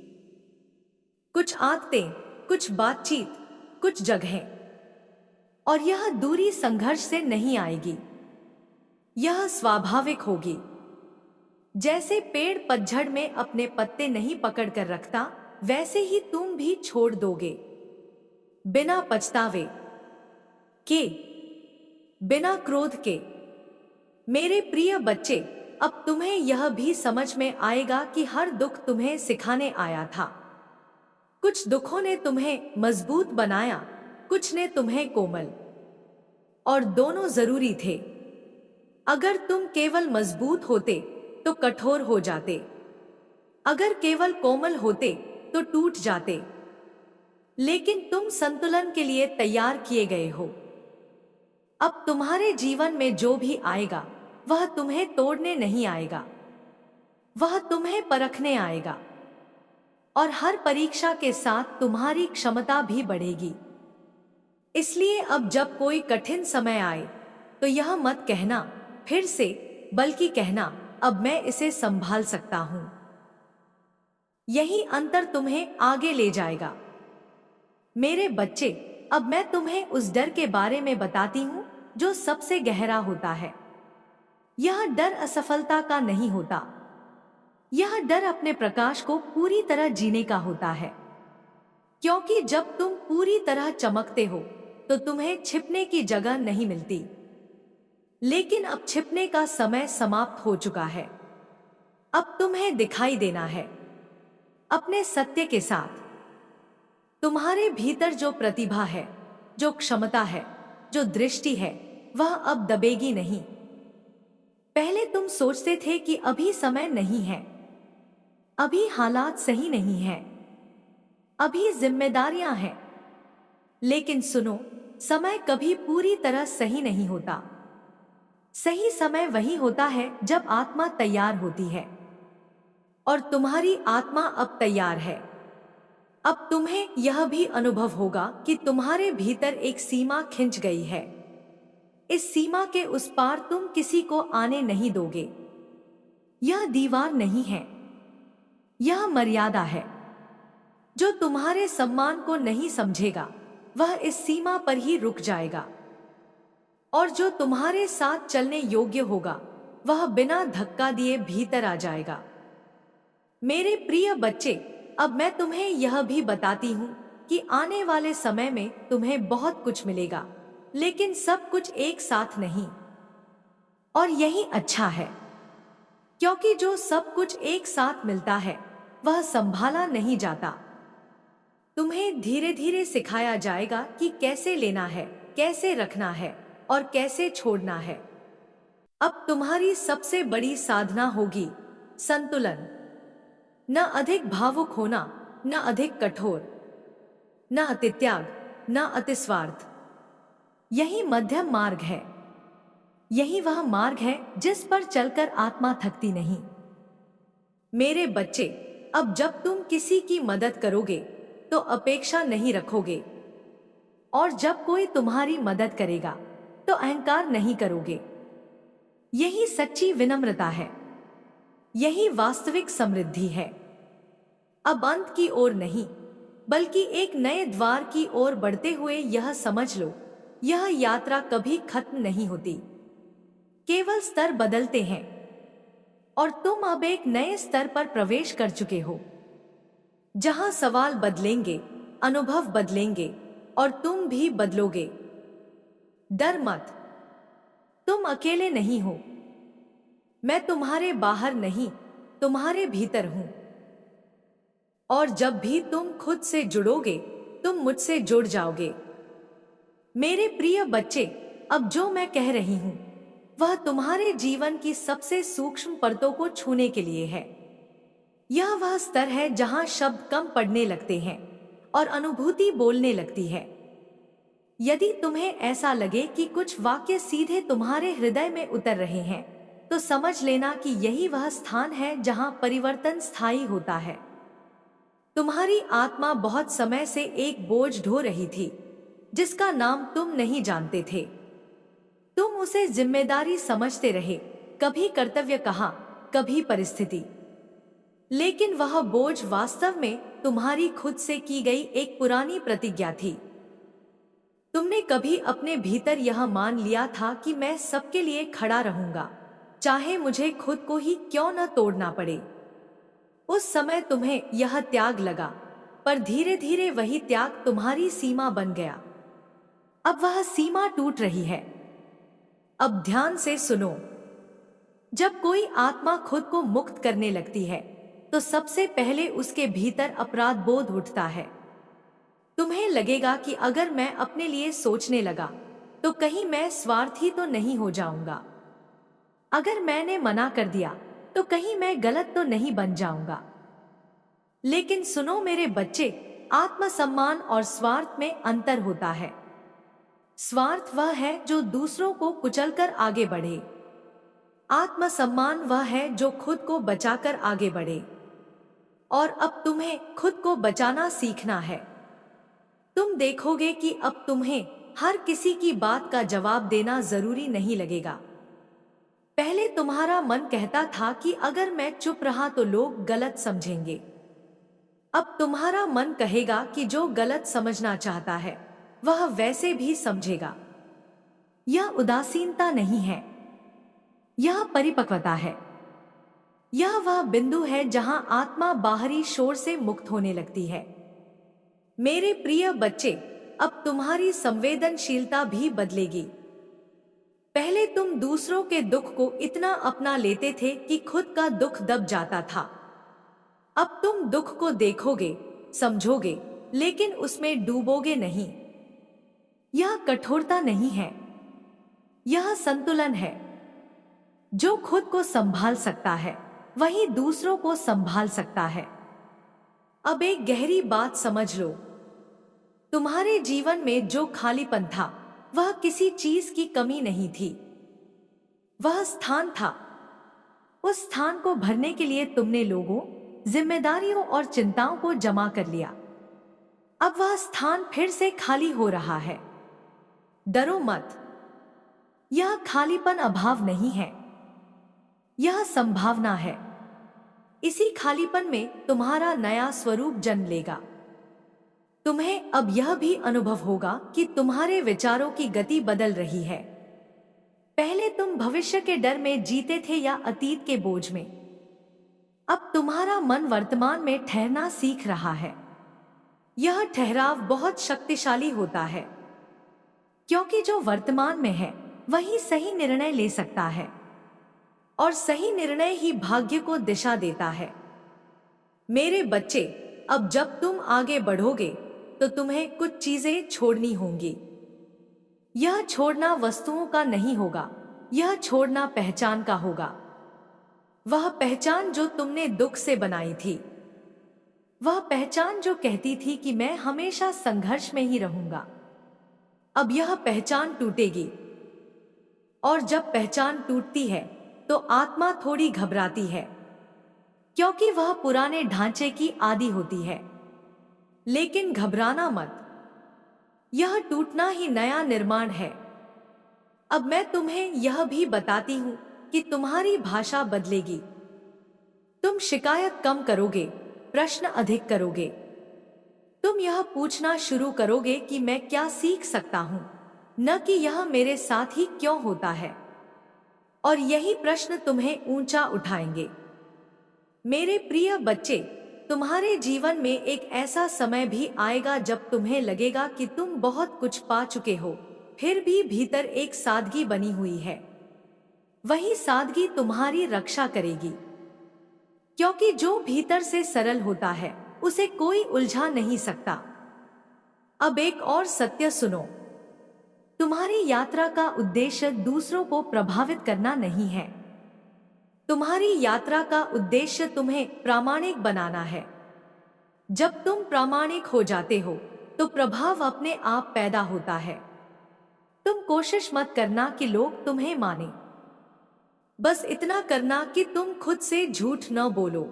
कुछ आदतें, कुछ बातचीत, कुछ जगहें। और यह दूरी संघर्ष से नहीं आएगी, यह स्वाभाविक होगी। जैसे पेड़ पतझड़ में अपने पत्ते नहीं पकड़ कर रखता, वैसे ही तुम भी छोड़ दोगे, बिना पछतावे के, बिना क्रोध के। मेरे प्रिय बच्चे, अब तुम्हें यह भी समझ में आएगा कि हर दुख तुम्हें सिखाने आया था। कुछ दुखों ने तुम्हें मजबूत बनाया, कुछ ने तुम्हें कोमल, और दोनों जरूरी थे। अगर तुम केवल मजबूत होते तो कठोर हो जाते, अगर केवल कोमल होते तो टूट जाते। लेकिन तुम संतुलन के लिए तैयार किए गए हो। अब तुम्हारे जीवन में जो भी आएगा वह तुम्हें तोड़ने नहीं आएगा, वह तुम्हें परखने आएगा। और हर परीक्षा के साथ तुम्हारी क्षमता भी बढ़ेगी। इसलिए अब जब कोई कठिन समय आए तो यह मत कहना फिर से, बल्कि कहना अब मैं इसे संभाल सकता हूं। यही अंतर तुम्हें आगे ले जाएगा। मेरे बच्चे, अब मैं तुम्हें उस डर के बारे में बताती हूं जो सबसे गहरा होता है। यह डर असफलता का नहीं होता, यह डर अपने प्रकाश को पूरी तरह जीने का होता है। क्योंकि जब तुम पूरी तरह चमकते हो तो तुम्हें छिपने की जगह नहीं मिलती। लेकिन अब छिपने का समय समाप्त हो चुका है। अब तुम्हें दिखाई देना है अपने सत्य के साथ। तुम्हारे भीतर जो प्रतिभा है, जो क्षमता है, जो दृष्टि है, वह अब दबेगी नहीं। पहले तुम सोचते थे कि अभी समय नहीं है, अभी हालात सही नहीं है, अभी जिम्मेदारियां हैं। लेकिन सुनो, समय कभी पूरी तरह सही नहीं होता। सही समय वही होता है जब आत्मा तैयार होती है। और तुम्हारी आत्मा अब तैयार है। अब तुम्हें यह भी अनुभव होगा कि तुम्हारे भीतर एक सीमा खिंच गई है। इस सीमा के उस पार तुम किसी को आने नहीं दोगे। यह दीवार नहीं है, यह मर्यादा है। जो तुम्हारे सम्मान को नहीं समझेगा वह इस सीमा पर ही रुक जाएगा। और जो तुम्हारे साथ चलने योग्य होगा वह बिना धक्का दिए भीतर आ जाएगा। मेरे प्रिय बच्चे, अब मैं तुम्हें यह भी बताती हूँ कि आने वाले समय में तुम्हें बहुत कुछ मिलेगा, लेकिन सब कुछ एक साथ नहीं। और यही अच्छा है, क्योंकि जो सब कुछ एक साथ मिलता है वह संभाला नहीं जाता। तुम्हें धीरे धीरे सिखाया जाएगा कि कैसे लेना है, कैसे रखना है और कैसे छोड़ना है। अब तुम्हारी सबसे बड़ी साधना होगी संतुलन। न अधिक भावुक होना, न अधिक कठोर, न अति त्याग, न अति स्वार्थ। यही मध्यम मार्ग है। यही वह मार्ग है जिस पर चलकर आत्मा थकती नहीं। मेरे बच्चे, अब जब तुम किसी की मदद करोगे तो अपेक्षा नहीं रखोगे, और जब कोई तुम्हारी मदद करेगा तो अहंकार नहीं करोगे। यही सच्ची विनम्रता है, यही वास्तविक समृद्धि है। अब अंत की ओर नहीं, बल्कि एक नए द्वार की ओर बढ़ते हुए यह समझ लो, यह यात्रा कभी खत्म नहीं होती, केवल स्तर बदलते हैं। और तुम अब एक नए स्तर पर प्रवेश कर चुके हो, जहां सवाल बदलेंगे, अनुभव बदलेंगे और तुम भी बदलोगे। डर मत, तुम अकेले नहीं हो। मैं तुम्हारे बाहर नहीं, तुम्हारे भीतर हूं। और जब भी तुम खुद से जुड़ोगे तुम मुझसे जुड़ जाओगे। मेरे प्रिय बच्चे, अब जो मैं कह रही हूं वह तुम्हारे जीवन की सबसे सूक्ष्म परतों को छूने के लिए है। यह वह स्तर है जहां शब्द कम पड़ने लगते हैं और अनुभूति बोलने लगती है। यदि तुम्हें ऐसा लगे कि कुछ वाक्य सीधे तुम्हारे हृदय में उतर रहे हैं, तो समझ लेना कि यही वह स्थान है जहां परिवर्तन स्थायी होता है। तुम्हारी आत्मा बहुत समय से एक बोझ ढो रही थी, जिसका नाम तुम नहीं जानते थे। तुम उसे जिम्मेदारी समझते रहे, कभी कर्तव्य कहा, कभी परिस्थिति। लेकिन वह बोझ वास्तव में तुम्हारी खुद से की गई एक पुरानी प्रतिज्ञा थी। तुमने कभी अपने भीतर यह मान लिया था कि मैं सबके लिए खड़ा रहूंगा, चाहे मुझे खुद को ही क्यों न तोड़ना पड़े। उस समय तुम्हें यह त्याग लगा, पर धीरे धीरे वही त्याग तुम्हारी सीमा बन गया। अब वह सीमा टूट रही है। अब ध्यान से सुनो। जब कोई आत्मा खुद को मुक्त करने लगती है तो सबसे पहले उसके भीतर अपराध बोध उठता है। तुम्हें लगेगा कि अगर मैं अपने लिए सोचने लगा तो कहीं मैं स्वार्थी तो नहीं हो जाऊंगा। अगर मैंने मना कर दिया तो कहीं मैं गलत तो नहीं बन जाऊंगा। लेकिन सुनो मेरे बच्चे, आत्मसम्मान और स्वार्थ में अंतर होता है। स्वार्थ वह है जो दूसरों को कुचलकर आगे बढ़े। आत्मसम्मान वह है जो खुद को बचाकर आगे बढ़े। और अब तुम्हें खुद को बचाना सीखना है। तुम देखोगे कि अब तुम्हें हर किसी की बात का जवाब देना जरूरी नहीं लगेगा। पहले तुम्हारा मन कहता था कि अगर मैं चुप रहा तो लोग गलत समझेंगे। अब तुम्हारा मन कहेगा कि जो गलत समझना चाहता है वह वैसे भी समझेगा। यह उदासीनता नहीं है, यह परिपक्वता है। यह वह बिंदु है जहां आत्मा बाहरी शोर से मुक्त होने लगती है। मेरे प्रिय बच्चे, अब तुम्हारी संवेदनशीलता भी बदलेगी। पहले तुम दूसरों के दुख को इतना अपना लेते थे कि खुद का दुख दब जाता था। अब तुम दुख को देखोगे, समझोगे, लेकिन उसमें डूबोगे नहीं। यह कठोरता नहीं है, यह संतुलन है। जो खुद को संभाल सकता है वही दूसरों को संभाल सकता है। अब एक गहरी बात समझ लो, तुम्हारे जीवन में जो खालीपन था वह किसी चीज की कमी नहीं थी, वह स्थान था। उस स्थान को भरने के लिए तुमने लोगों, जिम्मेदारियों और चिंताओं को जमा कर लिया। अब वह स्थान फिर से खाली हो रहा है। डरो मत, यह खालीपन अभाव नहीं है, यह संभावना है। इसी खालीपन में तुम्हारा नया स्वरूप जन्म लेगा। तुम्हें अब यह भी अनुभव होगा कि तुम्हारे विचारों की गति बदल रही है। पहले तुम भविष्य के डर में जीते थे या अतीत के बोझ में। अब तुम्हारा मन वर्तमान में ठहरना सीख रहा है। यह ठहराव बहुत शक्तिशाली होता है, क्योंकि जो वर्तमान में है वही सही निर्णय ले सकता है, और सही निर्णय ही भाग्य को दिशा देता है। मेरे बच्चे, अब जब तुम आगे बढ़ोगे तो तुम्हें कुछ चीजें छोड़नी होंगी। यह छोड़ना वस्तुओं का नहीं होगा, यह छोड़ना पहचान का होगा। वह पहचान जो तुमने दुख से बनाई थी, वह पहचान जो कहती थी कि मैं हमेशा संघर्ष में ही रहूंगा। अब यह पहचान टूटेगी, और जब पहचान टूटती है तो आत्मा थोड़ी घबराती है, क्योंकि वह पुराने ढांचे की आदी होती है। लेकिन घबराना मत, यह टूटना ही नया निर्माण है। अब मैं तुम्हें यह भी बताती हूं कि तुम्हारी भाषा बदलेगी। तुम शिकायत कम करोगे, प्रश्न अधिक करोगे। तुम यह पूछना शुरू करोगे कि मैं क्या सीख सकता हूं, न कि यह मेरे साथ ही क्यों होता है। और यही प्रश्न तुम्हें ऊंचा उठाएंगे। मेरे प्रिय बच्चे, तुम्हारे जीवन में एक ऐसा समय भी आएगा जब तुम्हें लगेगा कि तुम बहुत कुछ पा चुके हो, फिर भी भीतर एक सादगी बनी हुई है। वही सादगी तुम्हारी रक्षा करेगी, क्योंकि जो भीतर से सरल होता है उसे कोई उलझा नहीं सकता। अब एक और सत्य सुनो, तुम्हारी यात्रा का उद्देश्य दूसरों को प्रभावित करना नहीं है। तुम्हारी यात्रा का उद्देश्य तुम्हें प्रामाणिक बनाना है। जब तुम प्रामाणिक हो जाते हो तो प्रभाव अपने आप पैदा होता है। तुम कोशिश मत करना कि लोग तुम्हें माने, बस इतना करना कि तुम खुद से झूठ न बोलो।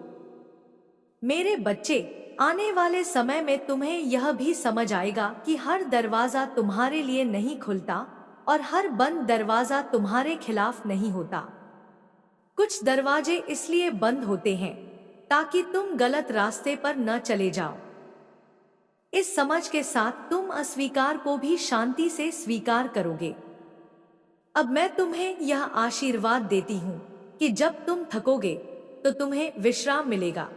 मेरे बच्चे, आने वाले समय में तुम्हें यह भी समझ आएगा कि हर दरवाजा तुम्हारे लिए नहीं खुलता और हर बंद दरवाजा तुम्हारे खिलाफ नहीं होता। कुछ दरवाजे इसलिए बंद होते हैं ताकि तुम गलत रास्ते पर न चले जाओ। इस समझ के साथ तुम अस्वीकार को भी शांति से स्वीकार करोगे। अब मैं तुम्हें यह आशीर्वाद देती हूं कि जब तुम थकोगे तो तुम्हें विश्राम मिलेगा।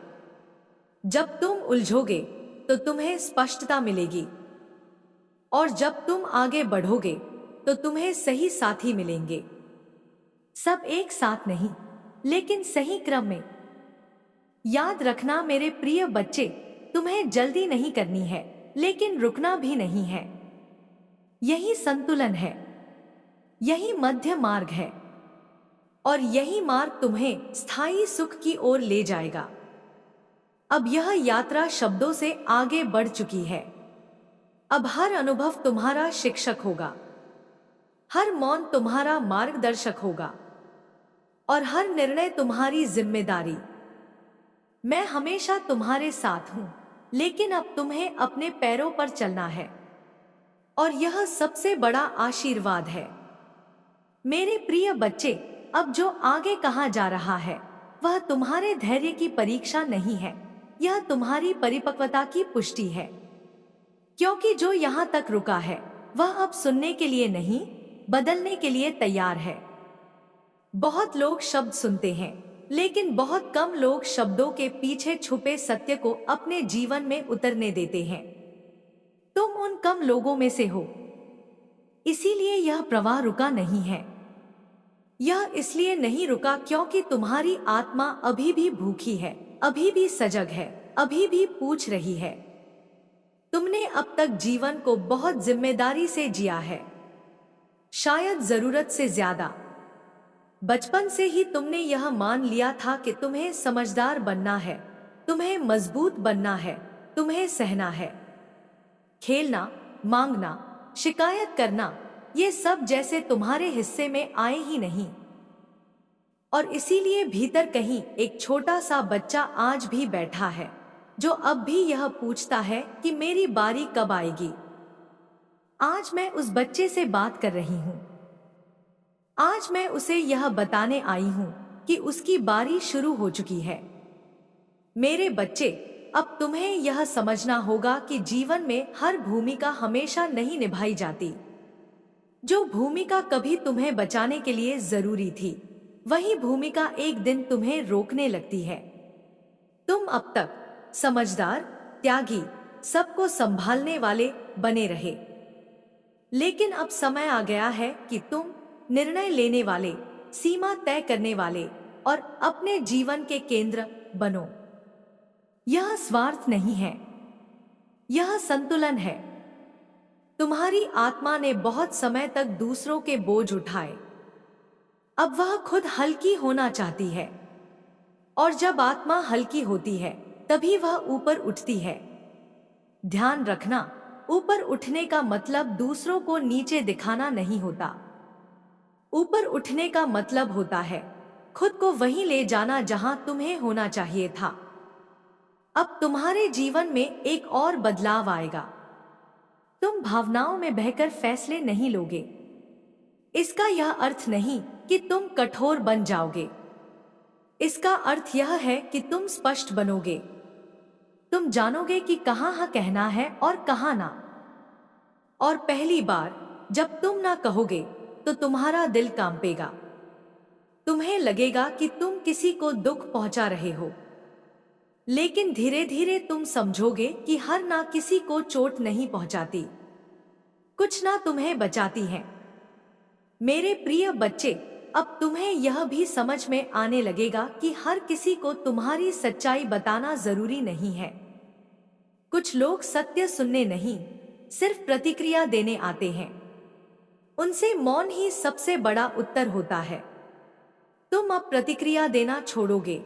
जब तुम उलझोगे तो तुम्हें स्पष्टता मिलेगी, और जब तुम आगे बढ़ोगे तो तुम्हें सही साथी मिलेंगे। सब एक साथ नहीं, लेकिन सही क्रम में। याद रखना मेरे प्रिय बच्चे, तुम्हें जल्दी नहीं करनी है, लेकिन रुकना भी नहीं है। यही संतुलन है, यही मध्य मार्ग है, और यही मार्ग तुम्हें स्थायी सुख की ओर ले जाएगा। अब यह यात्रा शब्दों से आगे बढ़ चुकी है। अब हर अनुभव तुम्हारा शिक्षक होगा। हर मौन तुम्हारा मार्गदर्शक होगा और हर निर्णय तुम्हारी जिम्मेदारी। मैं हमेशा तुम्हारे साथ हूं, लेकिन अब तुम्हें अपने पैरों पर चलना है और यह सबसे बड़ा आशीर्वाद है। मेरे प्रिय बच्चे, अब जो आगे कहा जा रहा है वह तुम्हारे धैर्य की परीक्षा नहीं है, यह तुम्हारी परिपक्वता की पुष्टि है। क्योंकि जो यहाँ तक रुका है वह अब सुनने के लिए नहीं, बदलने के लिए तैयार है। बहुत लोग शब्द सुनते हैं, लेकिन बहुत कम लोग शब्दों के पीछे छुपे सत्य को अपने जीवन में उतरने देते हैं। तुम उन कम लोगों में से हो। इसीलिए यह प्रवाह रुका नहीं है। यह इसलिए नहीं रुका क्योंकि तुम्हारी आत्मा अभी भी भूखी है, अभी भी सजग है, अभी भी पूछ रही है। तुमने अब तक जीवन को बहुत जिम्मेदारी से जिया है, शायद जरूरत से ज्यादा। बचपन से ही तुमने यह मान लिया था कि तुम्हें समझदार बनना है, तुम्हें मजबूत बनना है, तुम्हें सहना है। खेलना, मांगना, शिकायत करना, ये सब जैसे तुम्हारे हिस्से में आए ही नहीं। और इसीलिए भीतर कहीं एक छोटा सा बच्चा आज भी बैठा है, जो अब भी यह पूछता है कि मेरी बारी कब आएगी। आज मैं उस बच्चे से बात कर रही हूँ। आज मैं उसे यह बताने आई हूं कि उसकी बारी शुरू हो चुकी है। मेरे बच्चे, अब तुम्हें यह समझना होगा कि जीवन में हर भूमिका हमेशा नहीं निभाई जाती। जो भूमिका कभी तुम्हें बचाने के लिए जरूरी थी, वही भूमिका एक दिन तुम्हें रोकने लगती है। तुम अब तक समझदार, त्यागी, सबको संभालने वाले बने रहे, लेकिन अब समय आ गया है कि तुम निर्णय लेने वाले, सीमा तय करने वाले और अपने जीवन के केंद्र बनो। यह स्वार्थ नहीं है, यह संतुलन है। तुम्हारी आत्मा ने बहुत समय तक दूसरों के बोझ उठाए, अब वह खुद हल्की होना चाहती है। और जब आत्मा हल्की होती है तभी वह ऊपर उठती है। ध्यान रखना, ऊपर उठने का मतलब दूसरों को नीचे दिखाना नहीं होता। ऊपर उठने का मतलब होता है खुद को वहीं ले जाना जहां तुम्हें होना चाहिए था। अब तुम्हारे जीवन में एक और बदलाव आएगा। तुम भावनाओं में बहकर फैसले नहीं लोगे। इसका यह अर्थ नहीं कि तुम कठोर बन जाओगे। इसका अर्थ यह है कि तुम स्पष्ट बनोगे। तुम जानोगे कि कहाँ हाँ कहना है और कहाँ ना। और पहली बार जब तुम ना कहोगे तो तुम्हारा दिल कांपेगा। तुम्हें लगेगा कि तुम किसी को दुख पहुंचा रहे हो, लेकिन धीरे धीरे तुम समझोगे कि हर ना किसी को चोट नहीं पहुंचाती, कुछ ना तुम्हें बचाती है। मेरे प्रिय बच्चे, अब तुम्हें यह भी समझ में आने लगेगा कि हर किसी को तुम्हारी सच्चाई बताना जरूरी नहीं है। कुछ लोग सत्य सुनने नहीं, सिर्फ प्रतिक्रिया देने आते हैं। उनसे मौन ही सबसे बड़ा उत्तर होता है। तुम अब प्रतिक्रिया देना छोड़ोगे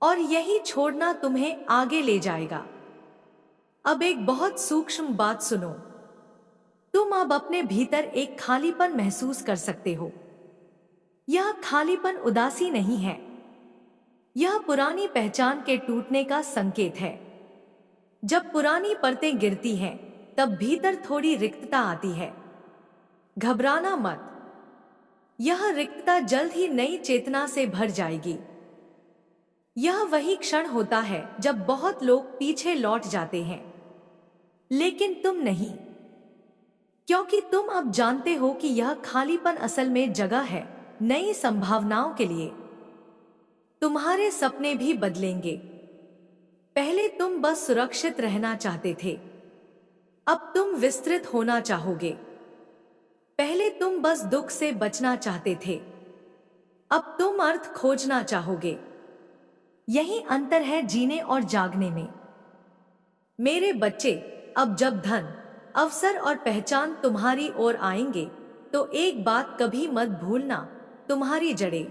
और यही छोड़ना तुम्हें आगे ले जाएगा। अब एक बहुत सूक्ष्म बात सुनो। तुम अब अपने भीतर एक खालीपन महसूस कर सकते हो। यह खालीपन उदासी नहीं है, यह पुरानी पहचान के टूटने का संकेत है। जब पुरानी परतें गिरती हैं, तब भीतर थोड़ी रिक्तता आती है। घबराना मत, यह रिक्तता जल्द ही नई चेतना से भर जाएगी। यह वही क्षण होता है जब बहुत लोग पीछे लौट जाते हैं, लेकिन तुम नहीं, क्योंकि तुम अब जानते हो कि यह खालीपन असल में जगह है नई संभावनाओं के लिए। तुम्हारे सपने भी बदलेंगे। पहले तुम बस सुरक्षित रहना चाहते थे, अब तुम विस्तृत होना चाहोगे। पहले तुम बस दुख से बचना चाहते थे, अब तुम अर्थ खोजना चाहोगे। यही अंतर है जीने और जागने में। मेरे बच्चे, अब जब धन, अवसर और पहचान तुम्हारी ओर आएंगे तो एक बात कभी मत भूलना, तुम्हारी जड़ें।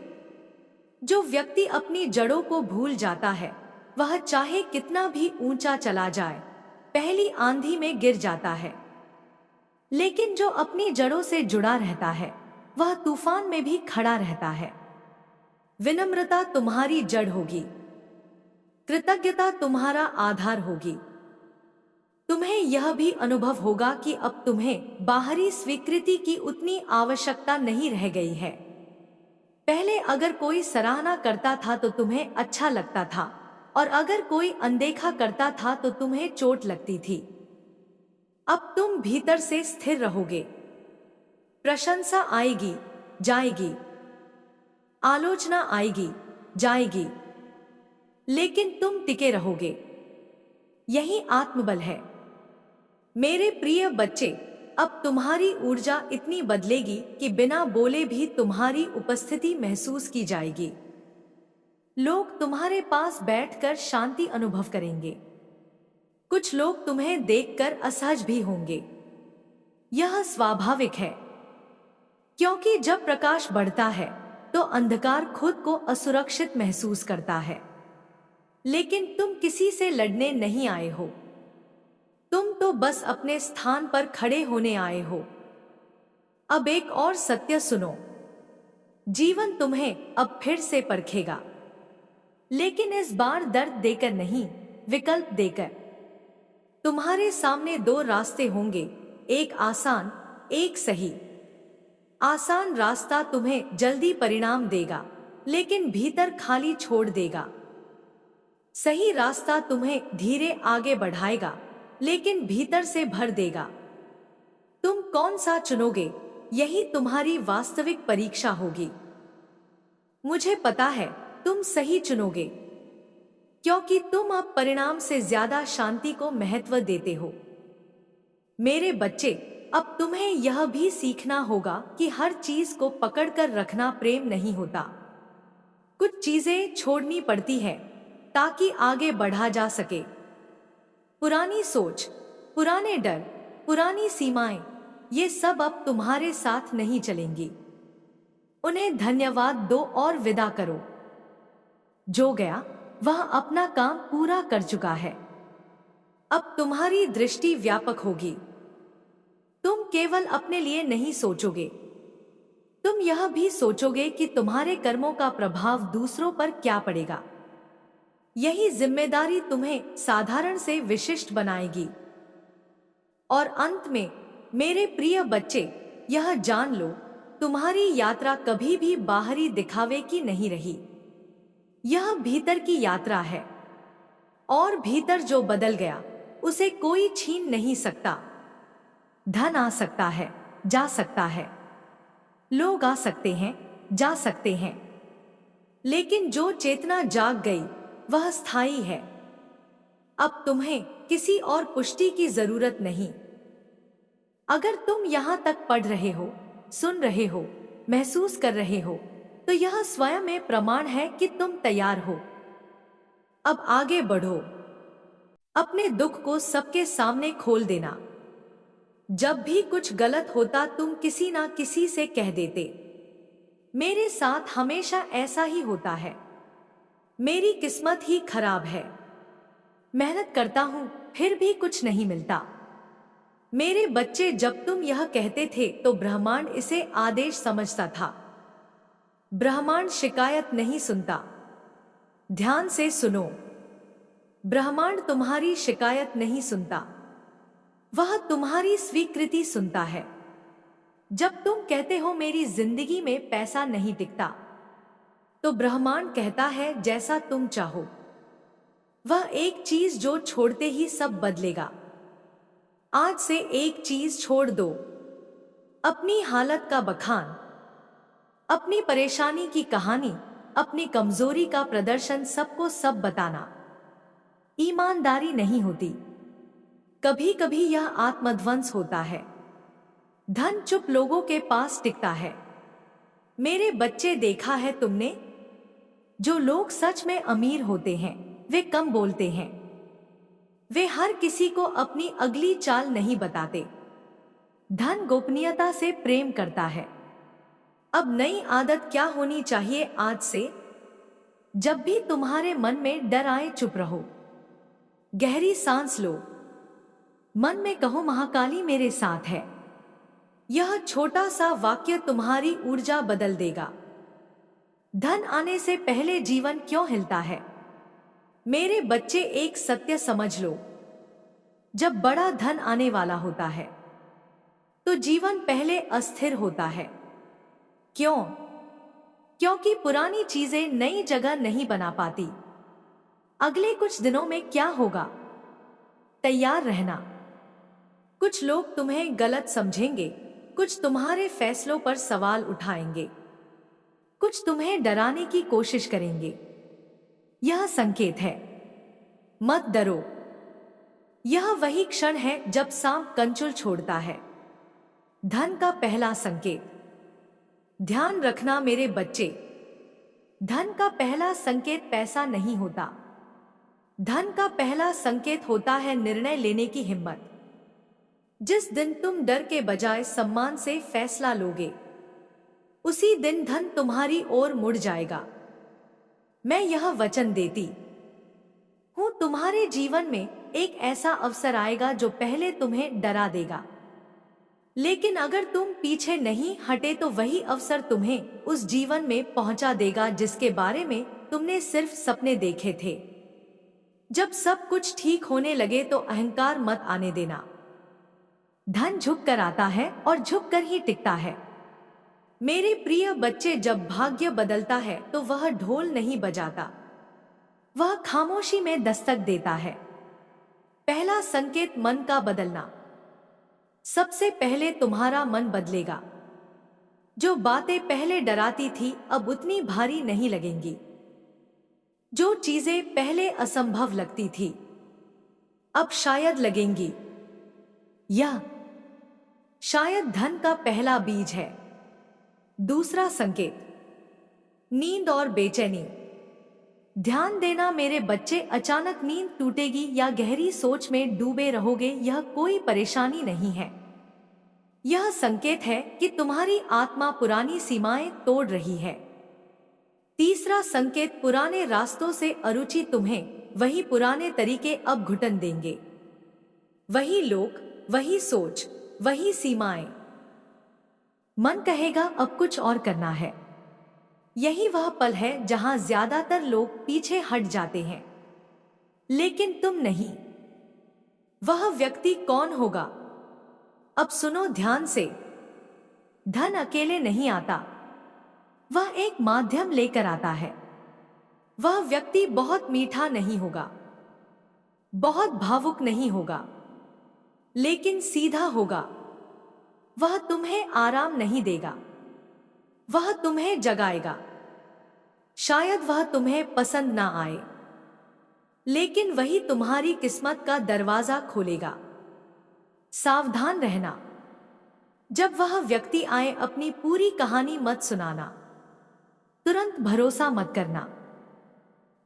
जो व्यक्ति अपनी जड़ों को भूल जाता है वह चाहे कितना भी ऊंचा चला जाए, पहली आंधी में गिर जाता है। लेकिन जो अपनी जड़ों से जुड़ा रहता है वह तूफान में भी खड़ा रहता है। विनम्रता तुम्हारी जड़ होगी, कृतज्ञता तुम्हारा आधार होगी। तुम्हें यह भी अनुभव होगा कि अब तुम्हें बाहरी स्वीकृति की उतनी आवश्यकता नहीं रह गई है। पहले अगर कोई सराहना करता था तो तुम्हें अच्छा लगता था, और अगर कोई अनदेखा करता था तो तुम्हें चोट लगती थी। अब तुम भीतर से स्थिर रहोगे। प्रशंसा आएगी, जाएगी, आलोचना आएगी, जाएगी, लेकिन तुम टिके रहोगे। यही आत्मबल है। मेरे प्रिय बच्चे, अब तुम्हारी ऊर्जा इतनी बदलेगी कि बिना बोले भी तुम्हारी उपस्थिति महसूस की जाएगी। लोग तुम्हारे पास बैठकर शांति अनुभव करेंगे। कुछ लोग तुम्हें देखकर असहज भी होंगे। यह स्वाभाविक है, क्योंकि जब प्रकाश बढ़ता है तो अंधकार खुद को असुरक्षित महसूस करता है। लेकिन तुम किसी से लड़ने नहीं आए हो, तुम तो बस अपने स्थान पर खड़े होने आए हो। अब एक और सत्य सुनो, जीवन तुम्हें अब फिर से परखेगा, लेकिन इस बार दर्द देकर नहीं, विकल्प देकर। तुम्हारे सामने दो रास्ते होंगे, एक आसान, एक सही। आसान रास्ता तुम्हें जल्दी परिणाम देगा, लेकिन भीतर खाली छोड़ देगा। सही रास्ता तुम्हें धीरे आगे बढ़ाएगा, लेकिन भीतर से भर देगा। तुम कौन सा चुनोगे, यही तुम्हारी वास्तविक परीक्षा होगी। मुझे पता है तुम सही चुनोगे, क्योंकि तुम अब परिणाम से ज्यादा शांति को महत्व देते हो। मेरे बच्चे, अब तुम्हें यह भी सीखना होगा कि हर चीज को पकड़कर रखना प्रेम नहीं होता। कुछ चीजें छोड़नी पड़ती है ताकि आगे बढ़ा जा सके। पुरानी सोच, पुराने डर, पुरानी सीमाएं, ये सब अब तुम्हारे साथ नहीं चलेंगी। उन्हें धन्यवाद दो और विदा करो। जो गया वह अपना काम पूरा कर चुका है। अब तुम्हारी दृष्टि व्यापक होगी। तुम केवल अपने लिए नहीं सोचोगे, तुम यह भी सोचोगे कि तुम्हारे कर्मों का प्रभाव दूसरों पर क्या पड़ेगा। यही जिम्मेदारी तुम्हें साधारण से विशिष्ट बनाएगी। और अंत में मेरे प्रिय बच्चे, यह जान लो, तुम्हारी यात्रा कभी भी बाहरी दिखावे की नहीं रही। यह भीतर की यात्रा है, और भीतर जो बदल गया उसे कोई छीन नहीं सकता। धन आ सकता है, जा सकता है, लोग आ सकते हैं, जा सकते हैं, लेकिन जो चेतना जाग गई वह स्थायी है। अब तुम्हें किसी और पुष्टि की जरूरत नहीं। अगर तुम यहां तक पढ़ रहे हो, सुन रहे हो, महसूस कर रहे हो, तो यह स्वयं में प्रमाण है कि तुम तैयार हो। अब आगे बढ़ो। अपने दुख को सबके सामने खोल देना। जब भी कुछ गलत होता तुम किसी ना किसी से कह देते, मेरे साथ हमेशा ऐसा ही होता है, मेरी किस्मत ही खराब है, मेहनत करता हूं फिर भी कुछ नहीं मिलता। मेरे बच्चे, जब तुम यह कहते थे तो ब्रह्मांड इसे आदेश समझता था। ब्रह्मांड शिकायत नहीं सुनता। ध्यान से सुनो, ब्रह्मांड तुम्हारी शिकायत नहीं सुनता, वह तुम्हारी स्वीकृति सुनता है। जब तुम कहते हो मेरी जिंदगी में पैसा नहीं टिकता, तो ब्रह्मांड कहता है जैसा तुम चाहो। वह एक चीज जो छोड़ते ही सब बदलेगा। आज से एक चीज छोड़ दो, अपनी हालत का बखान, अपनी परेशानी की कहानी, अपनी कमजोरी का प्रदर्शन, सबको सब बताना ईमानदारी नहीं होती। कभी कभी यह आत्मध्वंस होता है। धन चुप लोगों के पास टिकता है। मेरे बच्चे, देखा है तुमने, जो लोग सच में अमीर होते हैं वे कम बोलते हैं। वे हर किसी को अपनी अगली चाल नहीं बताते। धन गोपनीयता से प्रेम करता है। अब नई आदत क्या होनी चाहिए आज से? जब भी तुम्हारे मन में डर आए, चुप रहो, गहरी सांस लो, मन में कहो महाकाली मेरे साथ है। यह छोटा सा वाक्य तुम्हारी ऊर्जा बदल देगा। धन आने से पहले जीवन क्यों हिलता है? मेरे बच्चे, एक सत्य समझ लो, जब बड़ा धन आने वाला होता है तो जीवन पहले अस्थिर होता है। क्यों? क्योंकि पुरानी चीजें नई जगह नहीं बना पाती। अगले कुछ दिनों में क्या होगा? तैयार रहना। कुछ लोग तुम्हें गलत समझेंगे, कुछ तुम्हारे फैसलों पर सवाल उठाएंगे, कुछ तुम्हें डराने की कोशिश करेंगे। यह संकेत है, मत डरो। यह वही क्षण है जब सांप कंचुल छोड़ता है। धन का पहला संकेत। ध्यान रखना मेरे बच्चे, धन का पहला संकेत पैसा नहीं होता। धन का पहला संकेत होता है निर्णय लेने की हिम्मत। जिस दिन तुम डर के बजाय सम्मान से फैसला लोगे, उसी दिन धन तुम्हारी ओर मुड़ जाएगा। मैं यह वचन देती हूं, तुम्हारे जीवन में एक ऐसा अवसर आएगा जो पहले तुम्हें डरा देगा, लेकिन अगर तुम पीछे नहीं हटे तो वही अवसर तुम्हें उस जीवन में पहुंचा देगा जिसके बारे में तुमने सिर्फ सपने देखे थे। जब सब कुछ ठीक होने लगे तो अहंकार मत आने देना। धन झुक कर आता है और झुक कर ही टिकता है। मेरे प्रिय बच्चे, जब भाग्य बदलता है तो वह ढोल नहीं बजाता, वह खामोशी में दस्तक देता है। पहला संकेत, मन का बदलना। सबसे पहले तुम्हारा मन बदलेगा। जो बातें पहले डराती थी अब उतनी भारी नहीं लगेंगी। जो चीजें पहले असंभव लगती थी अब शायद लगेंगी। यह शायद धन का पहला बीज है। दूसरा संकेत, नींद और बेचैनी। ध्यान देना मेरे बच्चे, अचानक नींद टूटेगी या गहरी सोच में डूबे रहोगे, यह कोई परेशानी नहीं है। यह संकेत है कि तुम्हारी आत्मा पुरानी सीमाएं तोड़ रही है। तीसरा संकेत, पुराने रास्तों से अरुचि। तुम्हें वही पुराने तरीके अब घुटन देंगे, वही लोग, वही सोच, वही सीमाएं। मन कहेगा अब कुछ और करना है। यही वह पल है जहां ज्यादातर लोग पीछे हट जाते हैं, लेकिन तुम नहीं। वह व्यक्ति कौन होगा? अब सुनो ध्यान से। धन अकेले नहीं आता, वह एक माध्यम लेकर आता है। वह व्यक्ति बहुत मीठा नहीं होगा, बहुत भावुक नहीं होगा, लेकिन सीधा होगा। वह तुम्हें आराम नहीं देगा, वह तुम्हें जगाएगा। शायद वह तुम्हें पसंद ना आए, लेकिन वही तुम्हारी किस्मत का दरवाजा खोलेगा। सावधान रहना। जब वह व्यक्ति आए अपनी पूरी कहानी मत सुनाना, तुरंत भरोसा मत करना,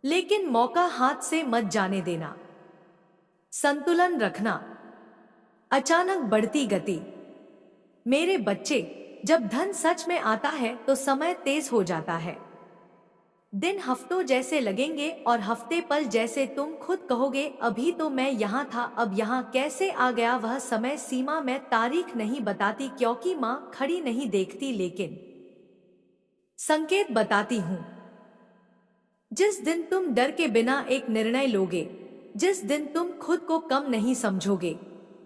लेकिन मौका हाथ से मत जाने देना। संतुलन रखना। अचानक बढ़ती गति। मेरे बच्चे, जब धन सच में आता है तो समय तेज हो जाता है। दिन हफ्तों जैसे लगेंगे और हफ्ते पल जैसे। तुम खुद कहोगे अभी तो मैं यहाँ था, अब यहाँ कैसे आ गया? वह समय सीमा मैं तारीख नहीं बताती क्योंकि माँ खड़ी नहीं देखती, लेकिन संकेत बताती हूँ। जिस दिन तुम डर के बिना एक निर्णय लोगे, जिस दिन तुम खुद को कम नहीं समझोगे,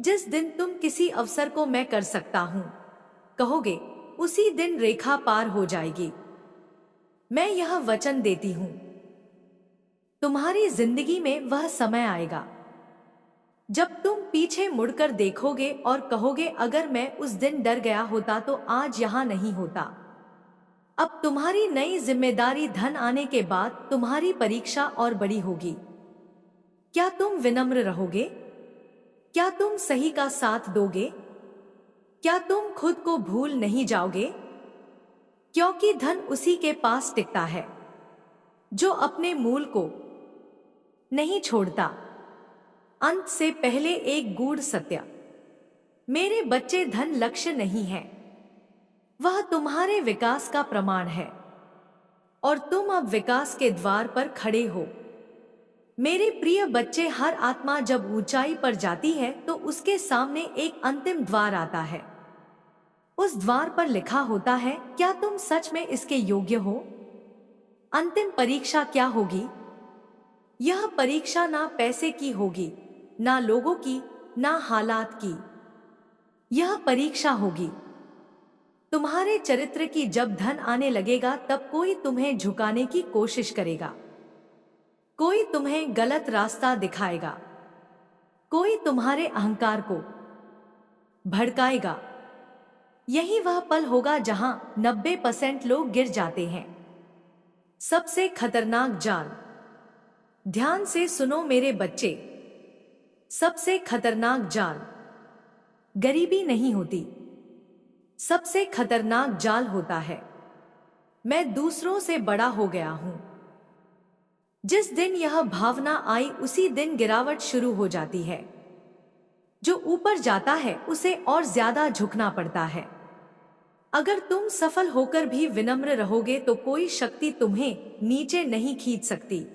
जिस दिन तुम किसी अवसर को मैं कर सकता हूँ कहोगे, उसी दिन रेखा पार हो जाएगी। मैं यह वचन देती हूं, तुम्हारी जिंदगी में वह समय आएगा जब तुम पीछे मुड़कर देखोगे और कहोगे अगर मैं उस दिन डर गया होता तो आज यहां नहीं होता। अब तुम्हारी नई जिम्मेदारी। धन आने के बाद तुम्हारी परीक्षा और बड़ी होगी। क्या तुम विनम्र रहोगे? क्या तुम सही का साथ दोगे? क्या तुम खुद को भूल नहीं जाओगे? क्योंकि धन उसी के पास टिकता है जो अपने मूल को नहीं छोड़ता। अंत से पहले एक गूढ़ सत्य। मेरे बच्चे, धन लक्ष्य नहीं है, वह तुम्हारे विकास का प्रमाण है और तुम अब विकास के द्वार पर खड़े हो। मेरे प्रिय बच्चे, हर आत्मा जब ऊंचाई पर जाती है तो उसके सामने एक अंतिम द्वार आता है। उस द्वार पर लिखा होता है, क्या तुम सच में इसके योग्य हो? अंतिम परीक्षा क्या होगी? यह परीक्षा ना पैसे की होगी, ना लोगों की, ना हालात की। यह परीक्षा होगी तुम्हारे चरित्र की। जब धन आने लगेगा तब कोई तुम्हें झुकाने की कोशिश करेगा, कोई तुम्हें गलत रास्ता दिखाएगा, कोई तुम्हारे अहंकार को भड़काएगा। यही वह पल होगा जहां 90% लोग गिर जाते हैं। सबसे खतरनाक जाल। ध्यान से सुनो मेरे बच्चे, सबसे खतरनाक जाल गरीबी नहीं होती। सबसे खतरनाक जाल होता है, मैं दूसरों से बड़ा हो गया हूं। जिस दिन यह भावना आई उसी दिन गिरावट शुरू हो जाती है। जो ऊपर जाता है उसे और ज्यादा झुकना पड़ता है। अगर तुम सफल होकर भी विनम्र रहोगे तो कोई शक्ति तुम्हें नीचे नहीं खींच सकती।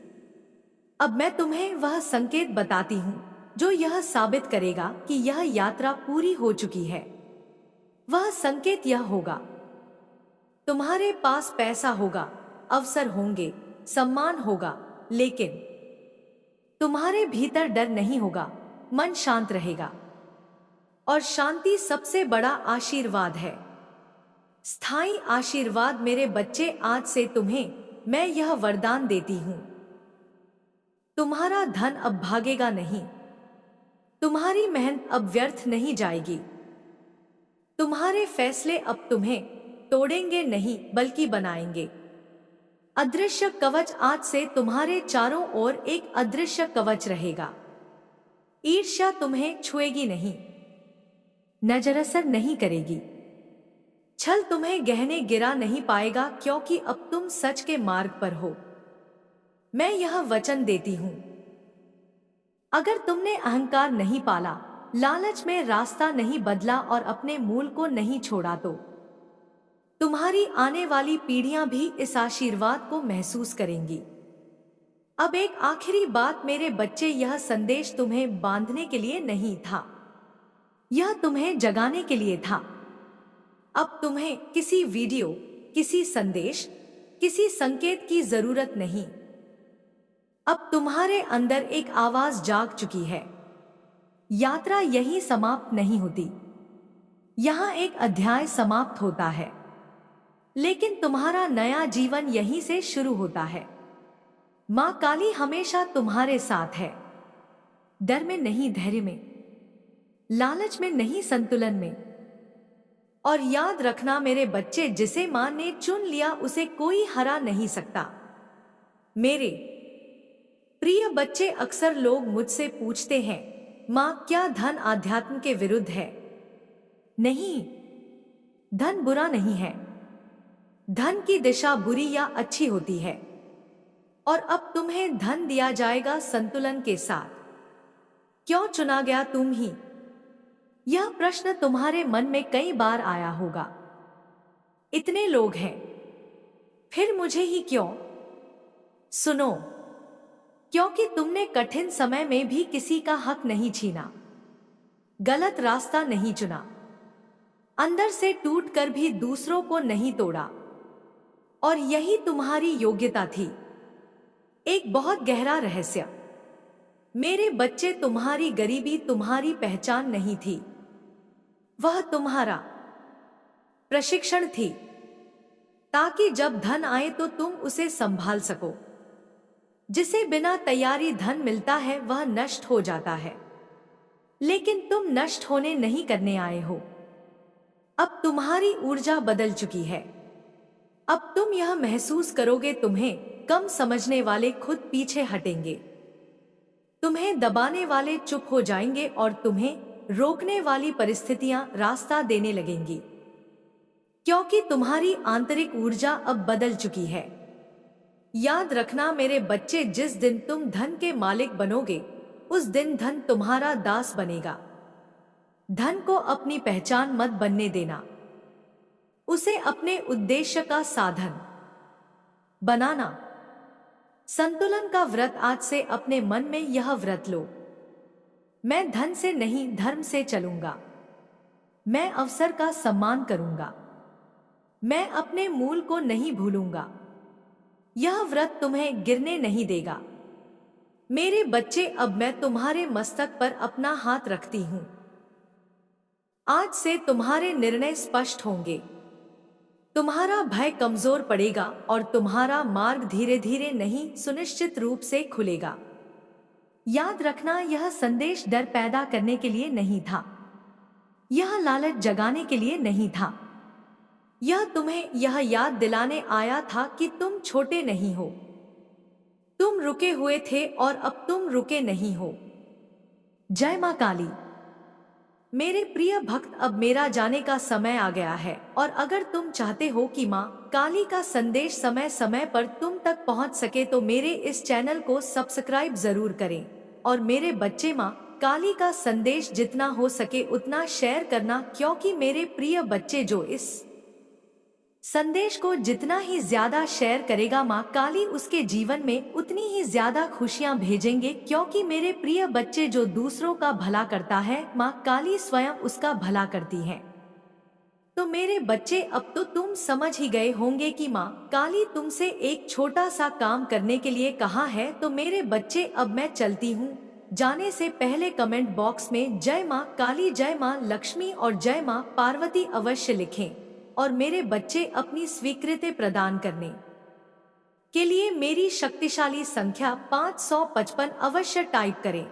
अब मैं तुम्हें वह संकेत बताती हूं जो यह साबित करेगा कि यह यात्रा पूरी हो चुकी है। वह संकेत यह होगा, तुम्हारे पास पैसा होगा, अवसर होंगे, सम्मान होगा, लेकिन तुम्हारे भीतर डर नहीं होगा, मन शांत रहेगा। और शांति सबसे बड़ा आशीर्वाद है, स्थायी आशीर्वाद। मेरे बच्चे, आज से तुम्हें मैं यह वरदान देती हूं, तुम्हारा धन अब भागेगा नहीं, तुम्हारी मेहनत अब व्यर्थ नहीं जाएगी, तुम्हारे फैसले अब तुम्हें तोड़ेंगे नहीं बल्कि बनाएंगे। अदृश्य कवच, आज से तुम्हारे चारों ओर एक अदृश्य कवच रहेगा। ईर्ष्या तुम्हें छुएगी नहीं, नजरअसर नहीं करेगी, छल तुम्हें गहने गिरा नहीं पाएगा, क्योंकि अब तुम सच के मार्ग पर हो। मैं यह वचन देती हूं, अगर तुमने अहंकार नहीं पाला, लालच में रास्ता नहीं बदला और अपने मूल को नहीं छोड़ा तो तुम्हारी आने वाली पीढ़ियां भी इस आशीर्वाद को महसूस करेंगी। अब एक आखिरी बात मेरे बच्चे, यह संदेश तुम्हें बांधने के लिए नहीं था, यह तुम्हें जगाने के लिए था। अब तुम्हें किसी वीडियो, किसी संदेश, किसी संकेत की जरूरत नहीं। अब तुम्हारे अंदर एक आवाज जाग चुकी है। यात्रा यहीं समाप्त नहीं होती, यहां एक अध्याय समाप्त होता है, लेकिन तुम्हारा नया जीवन यहीं से शुरू होता है। मां काली हमेशा तुम्हारे साथ है, डर में नहीं, धैर्य में, लालच में नहीं, संतुलन में। और याद रखना मेरे बच्चे, जिसे मां ने चुन लिया उसे कोई हरा नहीं सकता। मेरे प्रिय बच्चे, अक्सर लोग मुझसे पूछते हैं, मां क्या धन आध्यात्म के विरुद्ध है? नहीं, धन बुरा नहीं है। धन की दिशा बुरी या अच्छी होती है, और अब तुम्हें धन दिया जाएगा संतुलन के साथ। क्यों चुना गया तुम ही? यह प्रश्न तुम्हारे मन में कई बार आया होगा। इतने लोग हैं, फिर मुझे ही क्यों? सुनो, क्योंकि तुमने कठिन समय में भी किसी का हक नहीं छीना, गलत रास्ता नहीं चुना, अंदर से टूटकर भी दूसरों को नहीं तोड़ा, और यही तुम्हारी योग्यता थी। एक बहुत गहरा रहस्य मेरे बच्चे, तुम्हारी गरीबी तुम्हारी पहचान नहीं थी, वह तुम्हारा प्रशिक्षण थी, ताकि जब धन आए तो तुम उसे संभाल सको। जिसे बिना तैयारी धन मिलता है वह नष्ट हो जाता है, लेकिन तुम नष्ट होने नहीं करने आए हो। अब तुम्हारी ऊर्जा बदल चुकी है। अब तुम यह महसूस करोगे, तुम्हें कम समझने वाले खुद पीछे हटेंगे, तुम्हें दबाने वाले चुप हो जाएंगे, और तुम्हें रोकने वाली परिस्थितियां रास्ता देने लगेंगी, क्योंकि तुम्हारी आंतरिक ऊर्जा अब बदल चुकी है। याद रखना मेरे बच्चे, जिस दिन तुम धन के मालिक बनोगे उस दिन धन तुम्हारा दास बनेगा। धन को अपनी पहचान मत बनने देना, उसे अपने उद्देश्य का साधन बनाना। संतुलन का व्रत, आज से अपने मन में यह व्रत लो, मैं धन से नहीं धर्म से चलूंगा, मैं अवसर का सम्मान करूंगा। मैं अपने मूल को नहीं भूलूंगा। यह व्रत तुम्हें गिरने नहीं देगा। मेरे बच्चे, अब मैं तुम्हारे मस्तक पर अपना हाथ रखती हूं। आज से तुम्हारे निर्णय स्पष्ट होंगे। तुम्हारा भय कमजोर पड़ेगा और तुम्हारा मार्ग धीरे धीरे नहीं, सुनिश्चित रूप से खुलेगा। याद रखना, यह संदेश डर पैदा करने के लिए नहीं था। यह लालच जगाने के लिए नहीं था। यह तुम्हें यह याद दिलाने आया था कि तुम छोटे नहीं हो। तुम रुके हुए थे और अब तुम रुके नहीं हो। जय मां काली। मेरे प्रिय भक्त, अब मेरा जाने का समय आ गया है और अगर तुम चाहते हो कि मां काली का संदेश समय समय पर तुम तक पहुंच सके तो मेरे इस चैनल को सब्सक्राइब जरूर करें। और मेरे बच्चे, मां काली का संदेश जितना हो सके उतना शेयर करना, क्योंकि मेरे प्रिय बच्चे जो इस संदेश को जितना ही ज्यादा शेयर करेगा, मां काली उसके जीवन में उतनी ही ज्यादा खुशियां भेजेंगे। क्योंकि मेरे प्रिय बच्चे, जो दूसरों का भला करता है, मां काली स्वयं उसका भला करती है। तो मेरे बच्चे, अब तो तुम समझ ही गए होंगे कि मां काली तुमसे एक छोटा सा काम करने के लिए कहा है। तो मेरे बच्चे, अब मैं चलती हूँ। जाने से पहले कमेंट बॉक्स में जय मां काली, जय मां लक्ष्मी और जय मां पार्वती अवश्य लिखें। और मेरे बच्चे, अपनी स्वीकृति प्रदान करने के लिए मेरी शक्तिशाली संख्या 555 अवश्य टाइप करें।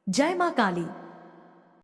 जय मां काली।